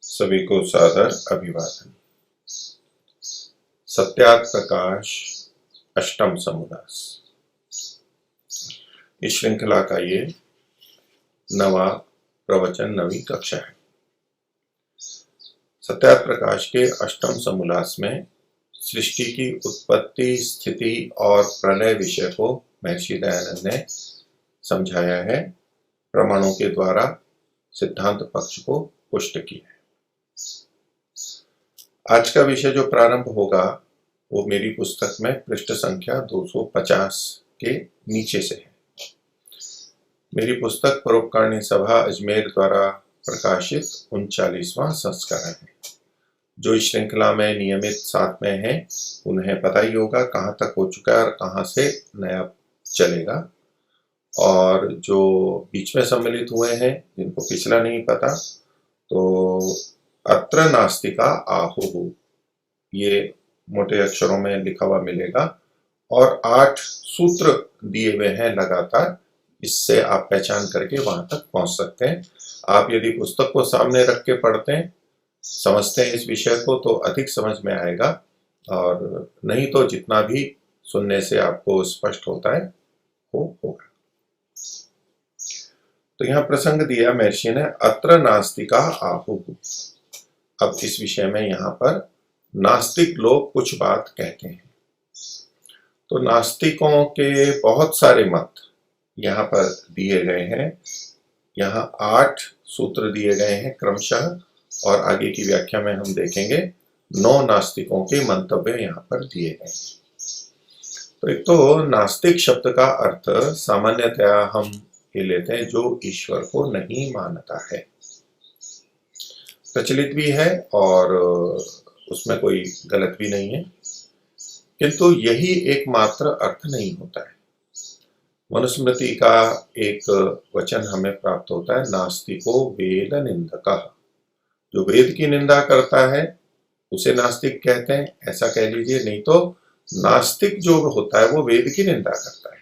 सभी को सादर अभिवादन। सत्यार्थ प्रकाश अष्टम समुदास, इस श्रृंखला का ये नवा प्रवचन, नवी कक्षा है। सत्यार्थ प्रकाश के अष्टम समोल्लास में सृष्टि की उत्पत्ति, स्थिति और प्रलय विषय को महर्षि दयानंद ने समझाया है, प्रमाणों के द्वारा सिद्धांत पक्ष को पुष्ट किया है। आज का विषय जो प्रारंभ होगा वो मेरी पुस्तक में पृष्ठ संख्या 250 के नीचे से है। मेरी पुस्तक परोपकारिणी सभा अजमेर द्वारा प्रकाशित 39वां संस्करण है। जो इस श्रृंखला में नियमित साथ में है उन्हें पता ही होगा कहाँ तक हो चुका है और कहाँ से नया चलेगा, और जो बीच में सम्मिलित हुए हैं जिनको पिछला नहीं पता, तो अत्र नास्तिका आहुः ये मोटे अक्षरों में लिखा हुआ मिलेगा और 8 सूत्र दिए हुए हैं लगातार। इससे आप पहचान करके वहां तक पहुंच सकते हैं। आप यदि पुस्तक को सामने रख के पढ़ते हैं, समझते हैं इस विषय को, तो अधिक समझ में आएगा, और नहीं तो जितना भी सुनने से आपको स्पष्ट होता है वो होगा। तो यहाँ प्रसंग दिया महर्षि ने, अत्र नास्तिका आहुः। अब इस विषय में यहाँ पर नास्तिक लोग कुछ बात कहते हैं। तो नास्तिकों के बहुत सारे मत यहाँ पर दिए गए हैं। यहाँ 8 सूत्र दिए गए हैं क्रमशः, और आगे की व्याख्या में हम देखेंगे 9 नास्तिकों के मंतव्य यहाँ पर दिए गए हैं। तो एक तो नास्तिक शब्द का अर्थ सामान्यतया हम ये लेते हैं जो ईश्वर को नहीं मानता है। प्रचलित भी है और उसमें कोई गलत भी नहीं है, किंतु यही एकमात्र अर्थ नहीं होता है। मनुस्मृति का एक वचन हमें प्राप्त होता है, नास्तिको वेद निंदकः। जो वेद की निंदा करता है उसे नास्तिक कहते हैं, ऐसा कह लीजिए। नहीं तो नास्तिक जो होता है वो वेद की निंदा करता है।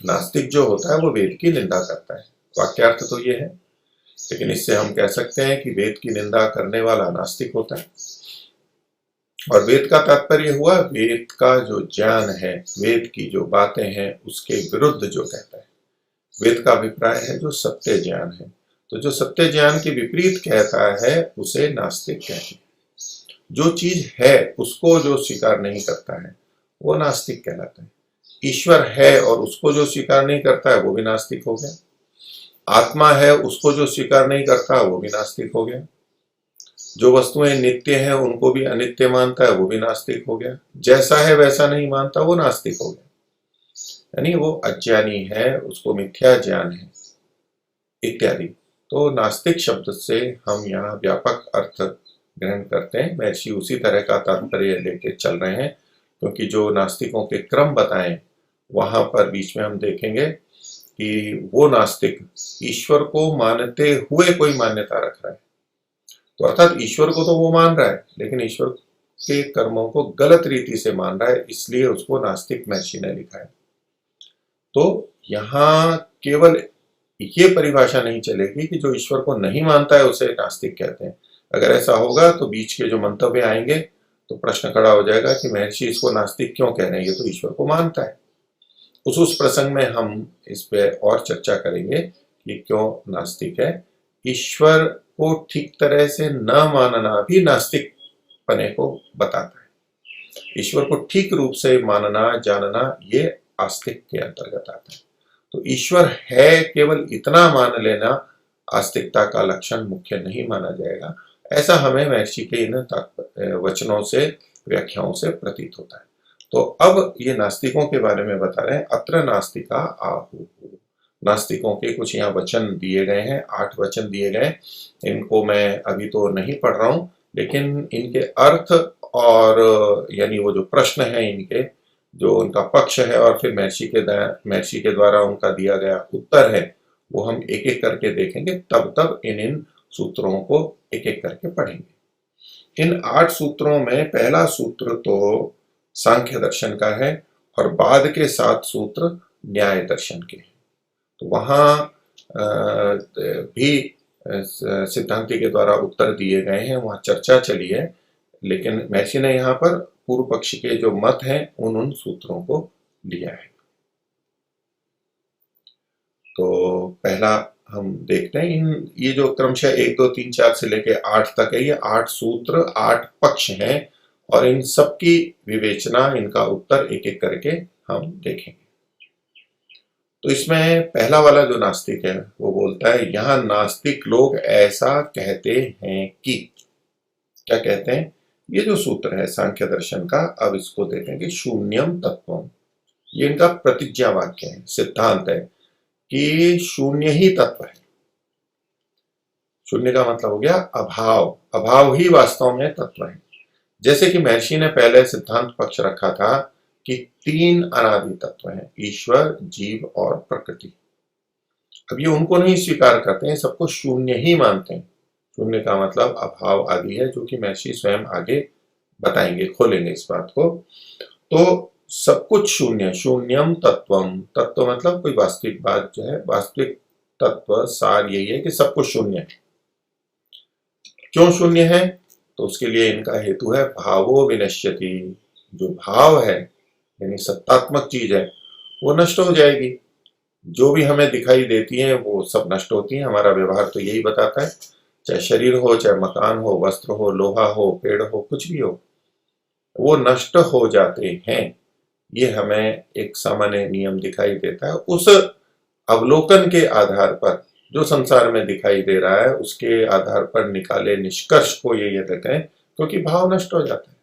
नास्तिक जो होता है वो वेद की निंदा करता है। वाक्यार्थ तो ये है, लेकिन इससे हम कह सकते हैं कि वेद की निंदा करने वाला नास्तिक होता है। और वेद का तात्पर्य हुआ वेद का जो ज्ञान है, वेद की जो बातें हैं उसके विरुद्ध जो कहता है। वेद का अभिप्राय है जो सत्य ज्ञान है। तो जो सत्य ज्ञान के विपरीत कहता है उसे नास्तिक कहते हैं। जो चीज है उसको जो स्वीकार नहीं करता है वो नास्तिक कहलाता है। ईश्वर है और उसको जो स्वीकार नहीं करता है वो भी नास्तिक हो गया। आत्मा है उसको जो स्वीकार नहीं करता वो भी नास्तिक हो गया। जो वस्तुएं नित्य हैं उनको भी अनित्य मानता है वो भी नास्तिक हो गया। जैसा है वैसा नहीं मानता वो नास्तिक हो गया, यानी वो अज्ञानी है, उसको मिथ्या ज्ञान है इत्यादि। तो नास्तिक शब्द से हम यहाँ व्यापक अर्थ ग्रहण करते हैं। महर्षि उसी तरह का तात्पर्य लेके चल रहे हैं, क्योंकि जो नास्तिकों के क्रम बताएं वहां पर बीच में हम देखेंगे कि वो नास्तिक ईश्वर को मानते हुए कोई मान्यता रख रहा है। तो अर्थात ईश्वर को तो वो मान रहा है, लेकिन ईश्वर के कर्मों को गलत रीति से मान रहा है, इसलिए उसको नास्तिक महर्षि ने लिखा है। तो यहाँ केवल ये परिभाषा नहीं चलेगी कि जो ईश्वर को नहीं मानता है उसे नास्तिक कहते हैं। अगर ऐसा होगा तो बीच के जो मंतव्य आएंगे तो प्रश्न खड़ा हो जाएगा कि महर्षि इसको नास्तिक क्यों कह रहे हैं, ये तो ईश्वर को मानता है। उस प्रसंग में हम इस पे और चर्चा करेंगे कि क्यों नास्तिक है। ईश्वर को ठीक तरह से न मानना भी नास्तिक पने को बताता है। ईश्वर को ठीक रूप से मानना, जानना, ये आस्तिक के अंतर्गत आता है। तो ईश्वर है केवल इतना मान लेना आस्तिकता का लक्षण मुख्य नहीं माना जाएगा, ऐसा हमें महर्षि के इन वचनों से, व्याख्याओं से प्रतीत होता है। तो अब ये नास्तिकों के बारे में बता रहे हैं, अत्र नास्तिका आहुः। नास्तिकों के कुछ यहाँ वचन दिए गए हैं, 8 वचन दिए गए। इनको मैं अभी तो नहीं पढ़ रहा हूं, लेकिन इनके अर्थ और यानी वो जो प्रश्न है इनके, जो उनका पक्ष है, और फिर महर्षि के द्वारा उनका दिया गया उत्तर है, वो हम एक एक करके देखेंगे। तब इन सूत्रों को एक एक करके पढ़ेंगे। इन 8 सूत्रों में पहला सूत्र तो सांख्य दर्शन का है और बाद के 7 सूत्र न्याय दर्शन के हैं। तो वहां भी सिद्धांति के द्वारा उत्तर दिए गए हैं, वहां चर्चा चली है, लेकिन महर्षि ने यहाँ पर पूर्व पक्ष के जो मत हैं उन सूत्रों को लिया है। तो पहला हम देखते हैं, ये जो क्रमशः 1 2 3 4 से लेके 8 तक है, ये 8 सूत्र 8 पक्ष हैं और इन सब की विवेचना, इनका उत्तर एक एक करके हम देखेंगे। तो इसमें पहला वाला जो नास्तिक है वो बोलता है, यहां नास्तिक लोग ऐसा कहते हैं कि, क्या कहते हैं? ये जो सूत्र है सांख्य दर्शन का, अब इसको देखेंगे, शून्यम तत्वम, ये इनका प्रतिज्ञा वाक्य है, सिद्धांत है कि शून्य ही तत्व है। शून्य का मतलब हो गया अभाव, अभाव ही वास्तव में तत्व है। जैसे कि महर्षि ने पहले सिद्धांत पक्ष रखा था कि 3 अनादि तत्व हैं, ईश्वर, जीव और प्रकृति। अब ये उनको नहीं स्वीकार करते हैं, सबको शून्य ही मानते हैं। शून्य का मतलब अभाव आदि है, जो कि महर्षि स्वयं आगे बताएंगे, खोलेंगे इस बात को। तो सब कुछ शून्य, शून्यम तत्वम, तत्व मतलब कोई वास्तविक बात जो है, वास्तविक तत्व सार यही है कि सब कुछ शून्य है। क्यों शून्य है? तो उसके लिए इनका हेतु है भावो विनश्यति, जो भाव है यानी सत्तात्मक चीज है वो नष्ट हो जाएगी। जो भी हमें दिखाई देती है वो सब नष्ट होती है, हमारा व्यवहार तो यही बताता है, चाहे शरीर हो, चाहे मकान हो, वस्त्र हो, लोहा हो, पेड़ हो, कुछ भी हो, वो नष्ट हो जाते हैं। ये हमें एक सामान्य नियम दिखाई देता है। उस अवलोकन के आधार पर जो संसार में दिखाई दे रहा है, उसके आधार पर निकाले निष्कर्ष को ये कहते हैं, क्योंकि भाव नष्ट हो जाता है।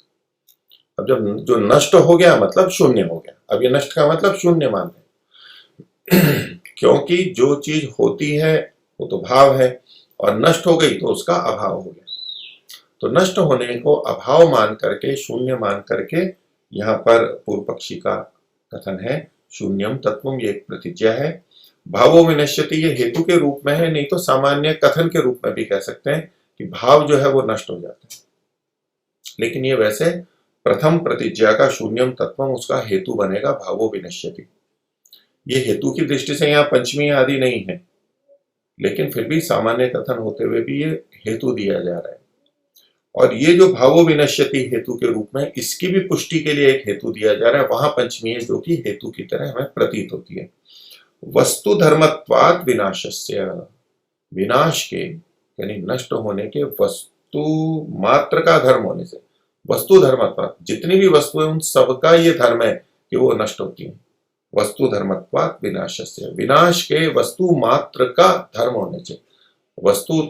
अब जब जो नष्ट हो गया मतलब शून्य हो गया, अब ये नष्ट का मतलब शून्य मानते हैं क्योंकि जो चीज होती है वो तो भाव है और नष्ट हो गई तो उसका अभाव हो गया। तो नष्ट होने को अभाव मान करके, शून्य मान करके, यहाँ पर पूर्व पक्षी का कथन है शून्यम तत्वम, ये एक प्रतिज्ञा है। भावो विनश्यति, ये हेतु के रूप में है, नहीं तो सामान्य कथन के रूप में भी कह सकते हैं कि भाव जो है वो नष्ट हो जाता है। लेकिन ये वैसे प्रथम प्रतिज्ञा का शून्यम तत्वम, उसका हेतु बनेगा भावो विनश्यति। ये हेतु की दृष्टि से यहाँ पंचमी आदि नहीं है, लेकिन फिर भी सामान्य कथन होते हुए भी ये हेतु दिया जा रहा है। और ये जो भावो विनश्यति हेतु के रूप में, इसकी भी पुष्टि के लिए एक हेतु दिया जा रहा है, वहां पंचमी है जो कि हेतु की तरह हमें प्रतीत होती है। वस्तु धर्मत्वात् विनाशस्य, विनाश के यानी नष्ट होने के वस्तु मात्र का धर्म होने से, वस्तु धर्मत्वात्, जितनी भी वस्तुएं उन सबका ये धर्म है कि वो नष्ट होती हैं। वस्तु धर्मत्वात् विनाशस्य, विनाश के वस्तु मात्र का धर्म होने से, वस्तु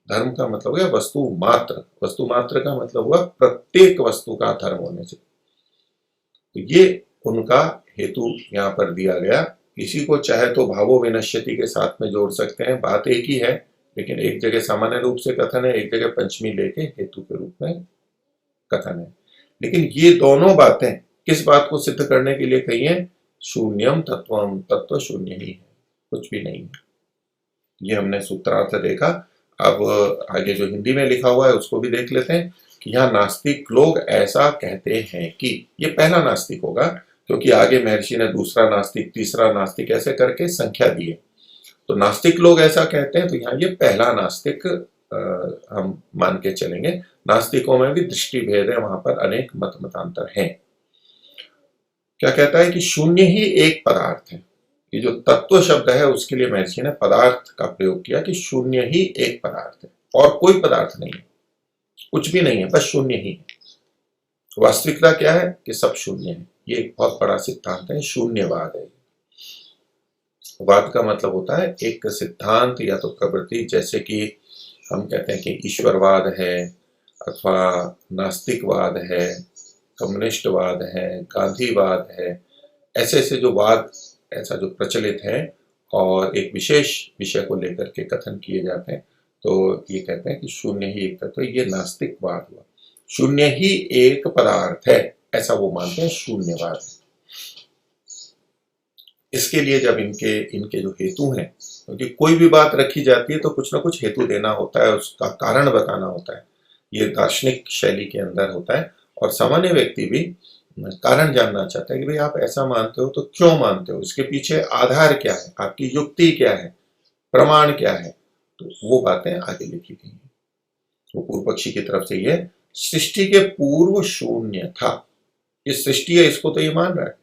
धर्म का मतलब है वस्तु मात्र, वस्तु मात्र का मतलब हुआ प्रत्येक वस्तु का धर्म होने से। तो ये उनका हेतु यहाँ पर दिया गया। इसी को चाहे तो भावो विनश्यति के साथ में जोड़ सकते हैं, बात एक ही है, लेकिन एक जगह सामान्य रूप से कथन है, एक जगह पंचमी लेके हेतु के रूप में कथन है। लेकिन ये दोनों बातें किस बात को सिद्ध करने के लिए कही है? शून्यम तत्वम, तत्व शून्य ही है, कुछ भी नहीं है। ये हमने सूत्रार्थ देखा। अब आगे जो हिंदी में लिखा हुआ है उसको भी देख लेते हैं कि यहाँ नास्तिक लोग ऐसा कहते हैं कि, ये पहला नास्तिक होगा, क्योंकि आगे महर्षि ने दूसरा नास्तिक, तीसरा नास्तिक ऐसे करके संख्या दी है। तो नास्तिक लोग ऐसा कहते हैं, तो यहाँ ये पहला नास्तिक हम मान के चलेंगे। नास्तिकों में भी दृष्टि भेद है, वहां पर अनेक मत मतांतर हैं। क्या कहता है कि शून्य ही एक पदार्थ है। ये जो तत्व शब्द है उसके लिए महर्षि ने पदार्थ का प्रयोग किया कि शून्य ही एक पदार्थ है और कोई पदार्थ नहीं है, कुछ भी नहीं है, बस शून्य ही है। वास्तविकता क्या है कि सब शून्य है। ये एक बहुत बड़ा सिद्धांत है, शून्यवाद है। वाद का मतलब होता है एक सिद्धांत या तो प्रवृत्ति, जैसे कि हम कहते हैं कि ईश्वरवाद है, अथवा नास्तिकवाद है, कम्युनिस्टवाद है, गांधीवाद है, ऐसे ऐसे जो वाद ऐसा जो प्रचलित है और एक विशेष विषय को लेकर के कथन किए जाते हैं, तो ये कहते हैं कि शून्य ही एक तत्व, ये नास्तिकवाद हुआ। शून्य ही एक पदार्थ है, ऐसा वो मानते हैं, शून्यवाद। इसके लिए जब इनके जो हेतु हैं, क्योंकि कोई भी बात रखी जाती है तो कुछ ना कुछ हेतु देना होता है, उसका कारण बताना होता है। ये दार्शनिक शैली के अंदर होता है और सामान्य व्यक्ति भी कारण जानना चाहता है कि भाई आप ऐसा मानते हो तो क्यों मानते हो, इसके पीछे आधार क्या है, आपकी युक्ति क्या है, प्रमाण क्या है। तो वो बातें आगे लिखी गई हैं। वो पूर्व पक्षी की तरफ से ये सृष्टि के पूर्व शून्य था। ये सृष्टि है इसको तो ये मान रहा है,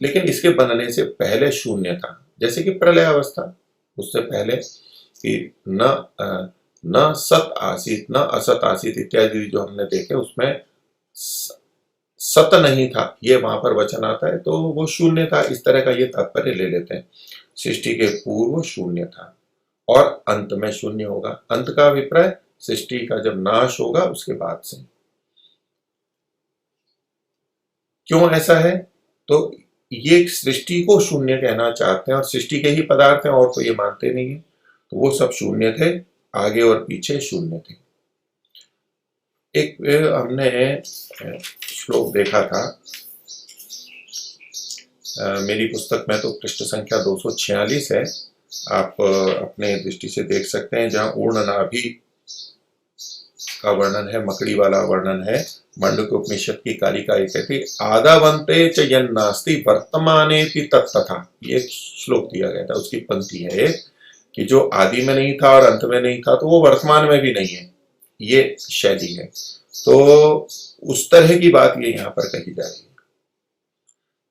लेकिन इसके बनने से पहले शून्य था। जैसे कि प्रलय अवस्था, उससे पहले कि न सत आसीत न असत आसीत इत्यादि जो हमने देखे, उसमें सत नहीं था, ये वहां पर वचन आता है, तो वो शून्य था। इस तरह का ये तात्पर्य ले लेते हैं। सृष्टि के पूर्व शून्य था और अंत में शून्य होगा। अंत का अभिप्राय सृष्टि का जब नाश होगा उसके बाद से। क्यों ऐसा है? तो ये सृष्टि को शून्य कहना चाहते हैं और सृष्टि के ही पदार्थ हैं, और तो ये मानते नहीं है। तो वो सब शून्य थे, आगे और पीछे शून्य थे। एक हमने श्लोक देखा था, मेरी पुस्तक में तो पृष्ठ संख्या 246 है, आप अपने दृष्टि से देख सकते हैं, जहां ऊर्ण नाभि का वर्णन है, मकड़ी वाला वर्णन है। मांडुक्य उपनिषद की कारिका ये कहती, आदावंते च यन्नास्ति वर्तमानेपि तत्तथा। ये एक श्लोक दिया गया था, उसकी पंक्ति है एक, कि जो आदि में नहीं था और अंत में नहीं था, तो वो वर्तमान में भी नहीं है। ये शैली है। तो उस तरह की बात ये यहाँ पर कही जा रही है।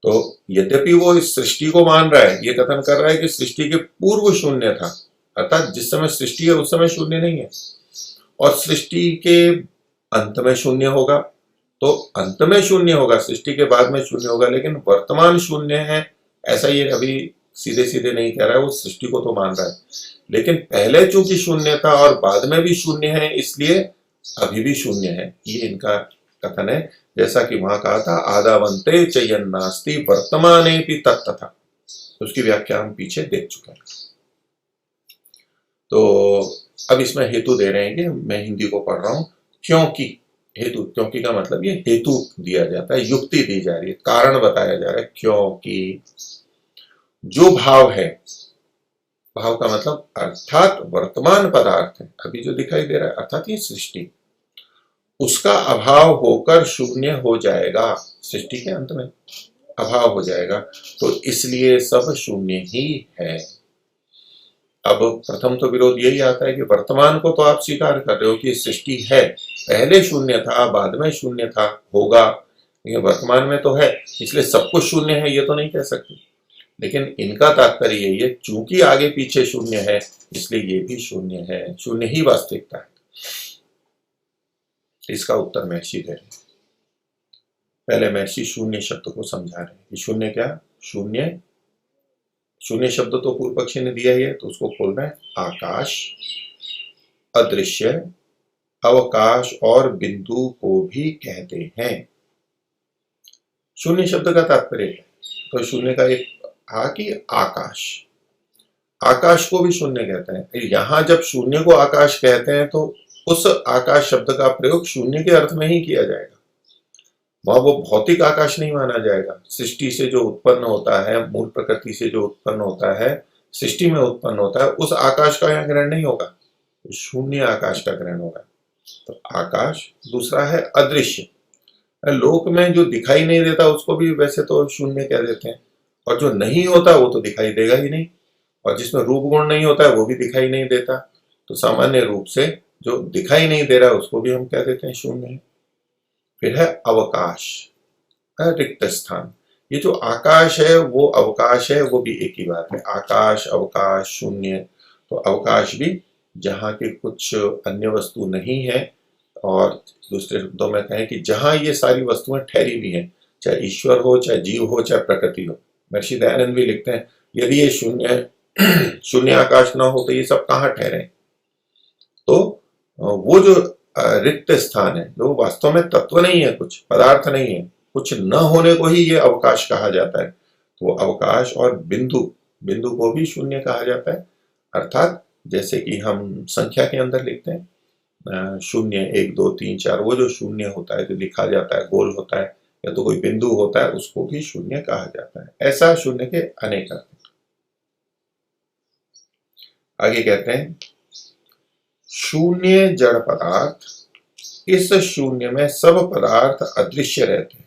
तो यद्यपि वो इस सृष्टि को मान रहा है, ये कथन कर रहा है कि सृष्टि के पूर्व शून्य था, अर्थात जिस समय सृष्टि है उस समय शून्य नहीं है, और सृष्टि के अंत में शून्य होगा। तो अंत में शून्य होगा, सृष्टि के बाद में शून्य होगा, लेकिन वर्तमान शून्य है ऐसा ये अभी सीधे सीधे नहीं कह रहा है। वो सृष्टि को तो मान रहा है, लेकिन पहले चूंकि शून्य था और बाद में भी शून्य है, इसलिए अभी भी शून्य है, ये इनका कथन है। जैसा कि वहां कहा था, आदावंते च यन्नास्ति वर्तमानेपि तत्तथा, उसकी व्याख्या हम पीछे देख चुके हैं। तो अब इसमें हेतु दे रहे हैं कि मैं हिंदी को पढ़ रहा हूं। क्योंकि, हेतु, क्योंकि का मतलब ये हेतु दिया जाता है, युक्ति दी जा रही है, कारण बताया जा रहा है। क्योंकि जो भाव है, भाव का मतलब अर्थात वर्तमान पदार्थ है, अभी जो दिखाई दे रहा है, अर्थात ये सृष्टि, उसका अभाव होकर शून्य हो जाएगा, सृष्टि के अंत में अभाव हो जाएगा, तो इसलिए सब शून्य ही है। अब प्रथम तो विरोध यही आता है कि वर्तमान को तो आप स्वीकार कर रहे हो कि सृष्टि है, पहले शून्य था, बाद में शून्य था, होगा, ये वर्तमान में तो है, इसलिए सब कुछ शून्य है, ये तो नहीं कह सकते। लेकिन इनका तात्पर्य यही है, चूंकि आगे पीछे शून्य है, इसलिए ये भी शून्य है, शून्य ही वास्तविकता है। इसका उत्तर महर्षि दे रहे हैं। पहले महर्षि शून्य शब्द को समझा रहे हैं कि शून्य क्या, शून्य, शून्य शब्द तो पूर्व पक्षी ने दिया ही है, तो उसको खोल रहे हैं। आकाश, अदृश्य, अवकाश और बिंदु को भी कहते हैं। शून्य शब्द का तात्पर्य है, तो शून्य का एक कि आकाश, आकाश को भी शून्य कहते हैं। यहां जब शून्य को आकाश कहते हैं, तो उस आकाश शब्द का प्रयोग शून्य के अर्थ में ही किया जाएगा। वहां वो भौतिक आकाश नहीं माना जाएगा। सृष्टि से जो उत्पन्न होता है, मूल प्रकृति से जो उत्पन्न होता है, सृष्टि में उत्पन्न होता है, उस आकाश का यहाँ ग्रहण नहीं होगा, शून्य आकाश का ग्रहण होगा। तो आकाश। दूसरा है अदृश्य, लोक में जो दिखाई नहीं देता उसको भी वैसे तो शून्य कह देते हैं, और जो नहीं होता वो तो दिखाई देगा ही नहीं, और जिसमें रूप गुण नहीं होता है वो भी दिखाई नहीं देता। तो सामान्य रूप से जो दिखाई नहीं दे रहा उसको भी हम कह देते हैं शून्य है। फिर है अवकाश, रिक्त स्थान। ये जो आकाश है वो अवकाश है, वो भी एक ही बात है। आकाश, अवकाश, शून्य। तो अवकाश भी जहाँ के कुछ अन्य वस्तु नहीं है, और दूसरे शब्दों में कहें कि जहां ये सारी वस्तुएं ठहरी हुई हैं, चाहे ईश्वर हो, चाहे जीव हो, चाहे प्रकृति हो। महर्षि दयानंद भी लिखते हैं, यदि ये शून्य शून्य आकाश ना हो तो ये सब कहाँ ठहरे। तो वो जो रिक्त स्थान है, जो वास्तव में तत्व नहीं है, कुछ पदार्थ नहीं है, कुछ न होने को ही ये अवकाश कहा जाता है। तो अवकाश और बिंदु, बिंदु को भी शून्य कहा जाता है। अर्थात जैसे कि हम संख्या के अंदर लिखते हैं, 0, 1, 2, 3, 4, वो जो शून्य होता है, जो लिखा जाता है, गोल होता है, या तो कोई बिंदु होता है, उसको भी शून्य कहा जाता है। ऐसा शून्य के अनेक अर्थ। आगे कहते हैं, शून्य जड़ पदार्थ, इस शून्य में सब पदार्थ अदृश्य रहते हैं।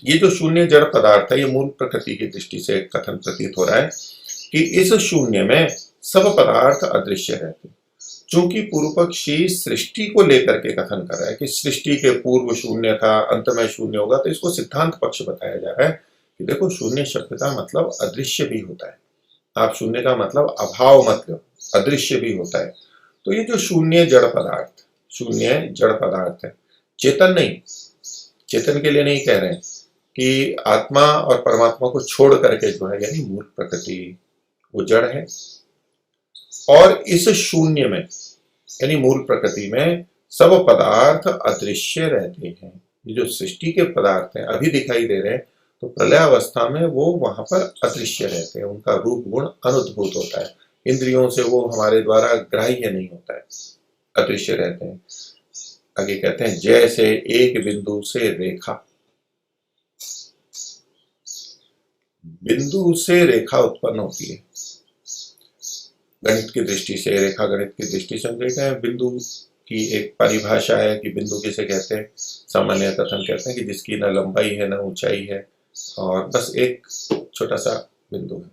ये जो शून्य जड़ पदार्थ है, ये मूल प्रकृति की दृष्टि से कथन प्रतीत हो रहा है कि इस शून्य में सब पदार्थ अदृश्य रहते। चूंकि पूर्व पक्षी सृष्टि को लेकर के कथन कर रहा है कि सृष्टि के पूर्व शून्य था, अंत में शून्य होगा, तो इसको सिद्धांत पक्ष बताया जा रहा है कि देखो शून्य शब्द का मतलब अदृश्य भी होता है। आप शून्य का मतलब अभाव मत लो, अदृश्य भी होता है। तो ये जो शून्य जड़ पदार्थ, शून्य जड़ पदार्थ है, चेतन नहीं, चेतन के लिए नहीं कह रहे हैं कि आत्मा और परमात्मा को छोड़ करके जो है यानी मूल प्रकृति वो जड़ है। और इस शून्य में यानी मूल प्रकृति में सब पदार्थ अदृश्य रहते हैं। ये जो सृष्टि के पदार्थ हैं अभी दिखाई दे रहे हैं, तो प्रलय अवस्था में वो वहां पर अदृश्य रहते हैं, उनका रूप गुण अनुभूत होता है, इंद्रियों से वो हमारे द्वारा ग्राह्य नहीं होता है, अदृश्य रहते हैं। आगे कहते हैं जैसे एक बिंदु से रेखा, बिंदु से रेखा उत्पन्न होती है। गणित की दृष्टि से, रेखा गणित की दृष्टि से हम देखते हैं बिंदु की एक परिभाषा है कि बिंदु किसे कहते हैं। सामान्य कथन कहते हैं कि जिसकी न लंबाई है न ऊंचाई है और बस एक छोटा सा बिंदु है।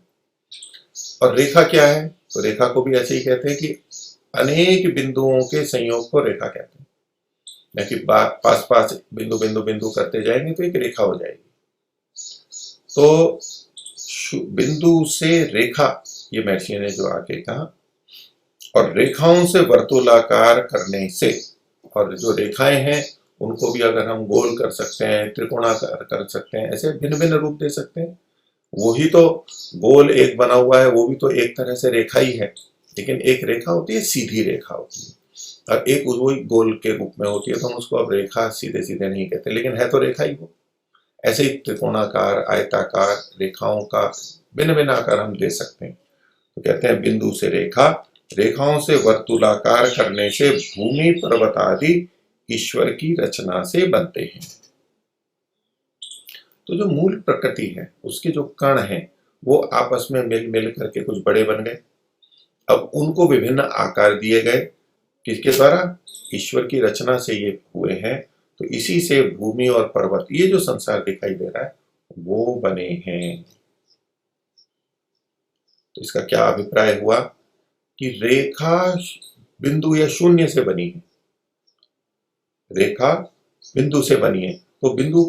और रेखा क्या है, तो रेखा को भी ऐसे ही कहते हैं कि अनेक बिंदुओं के संयोग को रेखा कहते हैं, न कि पास पास बिंदु बिंदु बिंदु करते जाएंगे तो एक रेखा हो जाएगी। तो बिंदु से रेखा, ये महर्षि ने जो आगे कहा, और रेखाओं से वर्तुलाकार करने से, और जो रेखाएं हैं उनको भी अगर हम गोल कर सकते हैं, त्रिकोणाकार कर सकते हैं, ऐसे भिन्न भिन्न रूप दे सकते हैं। वही तो गोल एक बना हुआ है, वो भी तो एक तरह से रेखा ही है, लेकिन एक रेखा होती है सीधी रेखा होती है और एक वही गोल के रूप में होती है, तो हम उसको अब रेखा सीधे सीधे नहीं कहते, लेकिन है तो रेखा ही वो। ऐसे ही त्रिकोणाकार, आयताकार रेखाओं का भिन्न भिन्न आकार हम दे सकते हैं। तो कहते हैं बिंदु से रेखा, रेखाओं से वर्तुलाकार करने से भूमि पर्वत आदि ईश्वर की रचना से बनते हैं। तो जो मूल प्रकृति है उसके जो कण हैं वो आपस में मिल मिल करके कुछ बड़े बन गए। अब उनको विभिन्न आकार दिए गए, किसके द्वारा? ईश्वर की रचना से ये हुए हैं। तो इसी से भूमि और पर्वत, ये जो संसार दिखाई दे रहा है वो बने हैं। तो इसका क्या अभिप्राय हुआ कि रेखा बिंदु या शून्य से बनी है, रेखा बिंदु से बनी है, तो बिंदु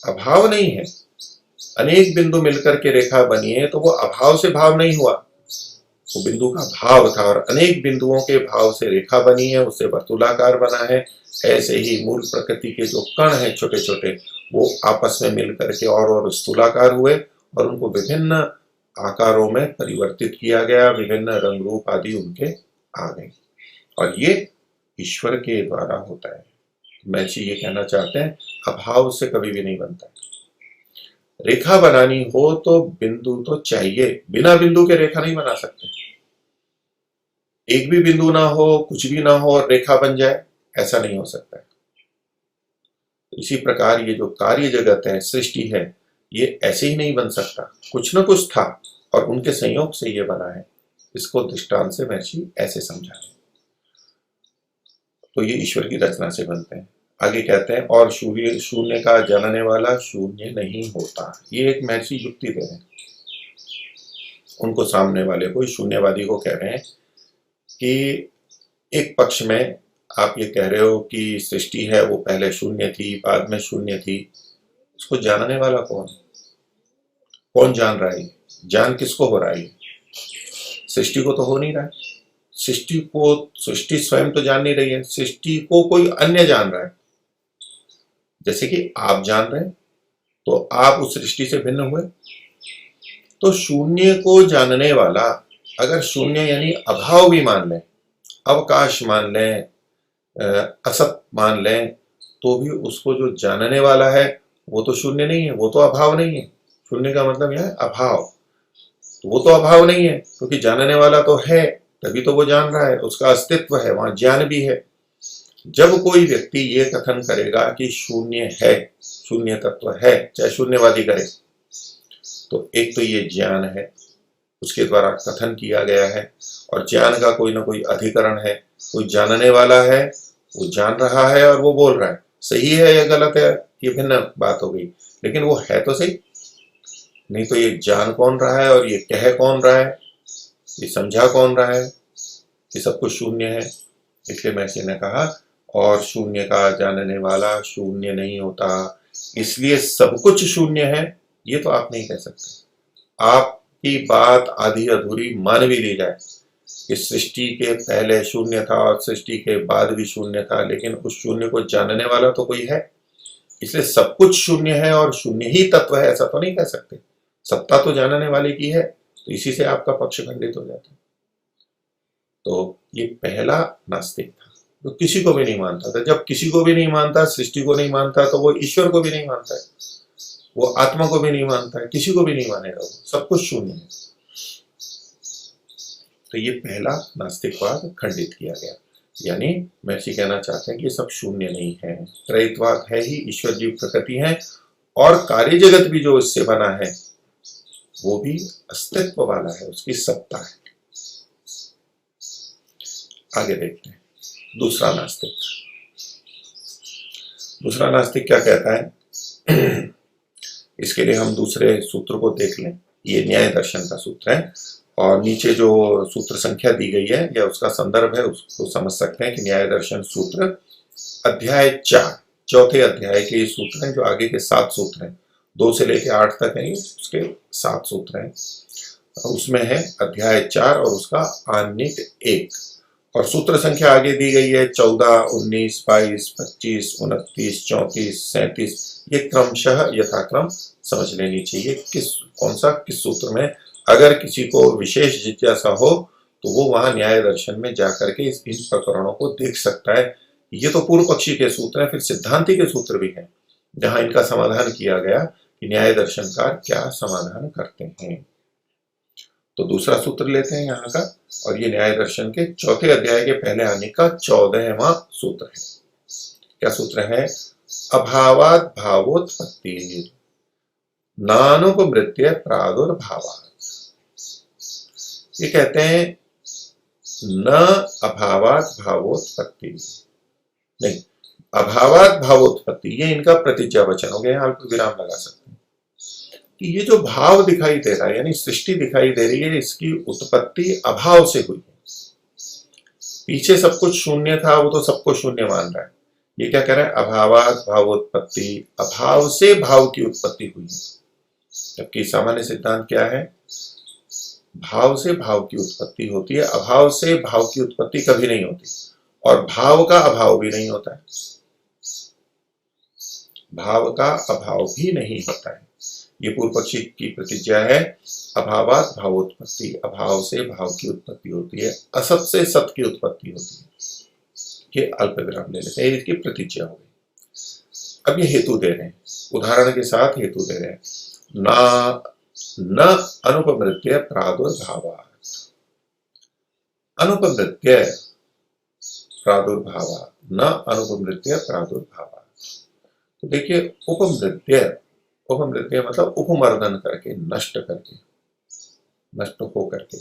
अभाव नहीं है। अनेक बिंदु मिलकर के रेखा बनी है, तो वो अभाव से भाव नहीं हुआ, वो बिंदु का भाव था, और अनेक बिंदुओं के भाव से रेखा बनी है, उससे वर्तुलाकार बना है। ऐसे ही मूल प्रकृति के जो कण हैं छोटे छोटे, वो आपस में मिलकर के और स्थूलाकार हुए और उनको विभिन्न आकारों में परिवर्तित किया गया, विभिन्न रंग रूप आदि उनके आ गए, और ये ईश्वर के द्वारा होता है। महर्षि ये कहना चाहते हैं अभाव से कभी भी नहीं बनता। रेखा बनानी हो तो बिंदु तो चाहिए, बिना बिंदु के रेखा नहीं बना सकते। एक भी बिंदु ना हो, कुछ भी ना हो और रेखा बन जाए, ऐसा नहीं हो सकता है। इसी प्रकार ये जो कार्य जगत है, सृष्टि है, ये ऐसे ही नहीं बन सकता, कुछ ना कुछ था और उनके संयोग से ये बना है। इसको दृष्टांत से महर्षि ऐसे समझा है। तो ये ईश्वर की रचना से बनते हैं। आगे कहते हैं और शून्य का जानने वाला शून्य नहीं होता। ये एक महर्षि युक्ति दे रहे हैं, उनको सामने वाले को, शून्यवादी को कह रहे हैं कि एक पक्ष में आप ये कह रहे हो कि सृष्टि है वो पहले शून्य थी, बाद में शून्य थी, उसको जानने वाला कौन है? कौन जान रहा है? ज्ञान किसको हो रहा है? सृष्टि को तो हो नहीं रहा है। सृष्टि स्वयं तो जान नहीं रही है, सृष्टि को कोई अन्य जान रहा है। जैसे कि आप जान रहे हैं तो आप उस सृष्टि से भिन्न हुए। तो शून्य को जानने वाला, अगर शून्य यानी अभाव भी मान लें, अवकाश मान लें, असत मान लें, तो भी उसको जो जानने वाला है वो तो शून्य नहीं है, वो तो अभाव नहीं है। शून्य का मतलब यह है अभाव, तो वो तो अभाव नहीं है, क्योंकि जानने वाला तो है, तभी तो वो जान रहा है, उसका अस्तित्व है, वहां ज्ञान भी है। जब कोई व्यक्ति ये कथन करेगा कि शून्य है, शून्य तत्व है, चाहे शून्यवादी करे, तो एक तो ये ज्ञान है, उसके द्वारा कथन किया गया है, और ज्ञान का कोई ना कोई अधिकरण है, कोई जानने वाला है, वो जान रहा है और वो बोल रहा है। सही है या गलत है ये भिन्न बात हो गई, लेकिन वो है तो सही। नहीं तो ये जान कौन रहा है और ये कह कौन रहा है, ये समझा कौन रहा है कि सब कुछ शून्य है। इसलिए महर्षि ने कहा और शून्य का जानने वाला शून्य नहीं होता, इसलिए सब कुछ शून्य है, ये तो आप नहीं कह सकते। आपकी बात आधी अधूरी मान भी ली जाए कि सृष्टि के पहले शून्य था और सृष्टि के बाद भी शून्य था, लेकिन उस शून्य को जानने वाला तो कोई है, इसलिए सब कुछ शून्य है और शून्य ही तत्व है, ऐसा तो नहीं कह सकते। सत्ता तो जानने वाले की है, तो इसी से आपका पक्ष खंडित हो जाता है। तो ये पहला नास्तिक था, तो किसी को भी नहीं मानता था। जब किसी को भी नहीं मानता, सृष्टि को नहीं मानता, तो वो ईश्वर को भी नहीं मानता है, वो आत्मा को भी नहीं मानता है, किसी को भी नहीं मानेगा, वो सब कुछ शून्य है। तो ये पहला नास्तिकवाद खंडित किया गया। यानी महर्षि कहना चाहते हैं कि सब शून्य नहीं है, त्रैतवाद है ही, ईश्वर जीव प्रकृति है और कार्य जगत भी जो इससे बना है वो भी अस्तित्व वाला है, उसकी सत्ता है। आगे देखते हैं दूसरा नास्तिक। दूसरा नास्तिक क्या कहता है इसके लिए हम दूसरे सूत्र को देख लें। ये न्याय दर्शन का सूत्र है और नीचे जो सूत्र संख्या दी गई है या उसका संदर्भ है उसको समझ सकते हैं कि न्याय दर्शन सूत्र अध्याय 4, चौथे अध्याय के ये सूत्र हैं। जो आगे के 7 सूत्र हैं, 2 से लेकर 8 तक हैं, उसके 7 सूत्र हैं। उसमें है अध्याय 4 और उसका आनिक 1 और सूत्र संख्या आगे दी गई है 14, 19, 22, 25, 29, 34, 37। ये क्रमशः यथाक्रम समझ लेनी चाहिए कौन सा किस सूत्र में। अगर किसी को विशेष जिज्ञासा हो तो वो वहां न्याय दर्शन में जाकर के इन प्रकरणों को देख सकता है। ये तो पूर्व पक्षी के सूत्र हैं, फिर सिद्धांति के सूत्र भी हैं जहां इनका समाधान किया गया कि न्याय दर्शनकार क्या समाधान करते हैं। तो दूसरा सूत्र लेते हैं यहाँ का और ये न्याय दर्शन के चौथे अध्याय के पहले आने का 14वां सूत्र है। क्या सूत्र है? अभावात भावोत्पत्ति नानुपमृत्य प्रादुर्भावात्। ये कहते हैं न अभावात भावोत्पत्ति, नहीं अभावात भावोत्पत्ति, ये इनका प्रतिज्ञा वचन हो गया। अल्प विराम लगा सकते हैं कि ये जो भाव दिखाई दे रहा है यानी सृष्टि दिखाई दे रही है, इसकी उत्पत्ति अभाव से हुई है। पीछे सब कुछ शून्य था, वो तो सबको शून्य मान रहा है। ये क्या कह रहा है? अभावात भावोत्पत्ति, अभाव से भाव की उत्पत्ति हुई है। जबकि सामान्य सिद्धांत क्या है? भाव से भाव की उत्पत्ति होती है, अभाव से भाव की उत्पत्ति कभी नहीं होती और भाव का अभाव भी नहीं होता है। भाव का अभाव भी नहीं होता है। ये पूर्व पक्षी की प्रतिज्ञा है। अभावात भावोत्पत्ति, अभाव से भाव की उत्पत्ति होती है, असत से सत की उत्पत्ति होती है। ये अल्प विराम ले लेते हैं, इसकी प्रतिज्ञा हो गई। अब ये हेतु दे रहे हैं, उदाहरण के साथ हेतु दे रहे हैं। न अनुपमृत्य प्रादुर्भावात्, अनुपमृत्य प्रादुर्भावात्, न अनुपमृत्य प्रादुर्भावात्। तो देखिए उपमृत्य, उपमृत्य मतलब उपमर्दन करके, नष्ट करके, नष्ट हो करके,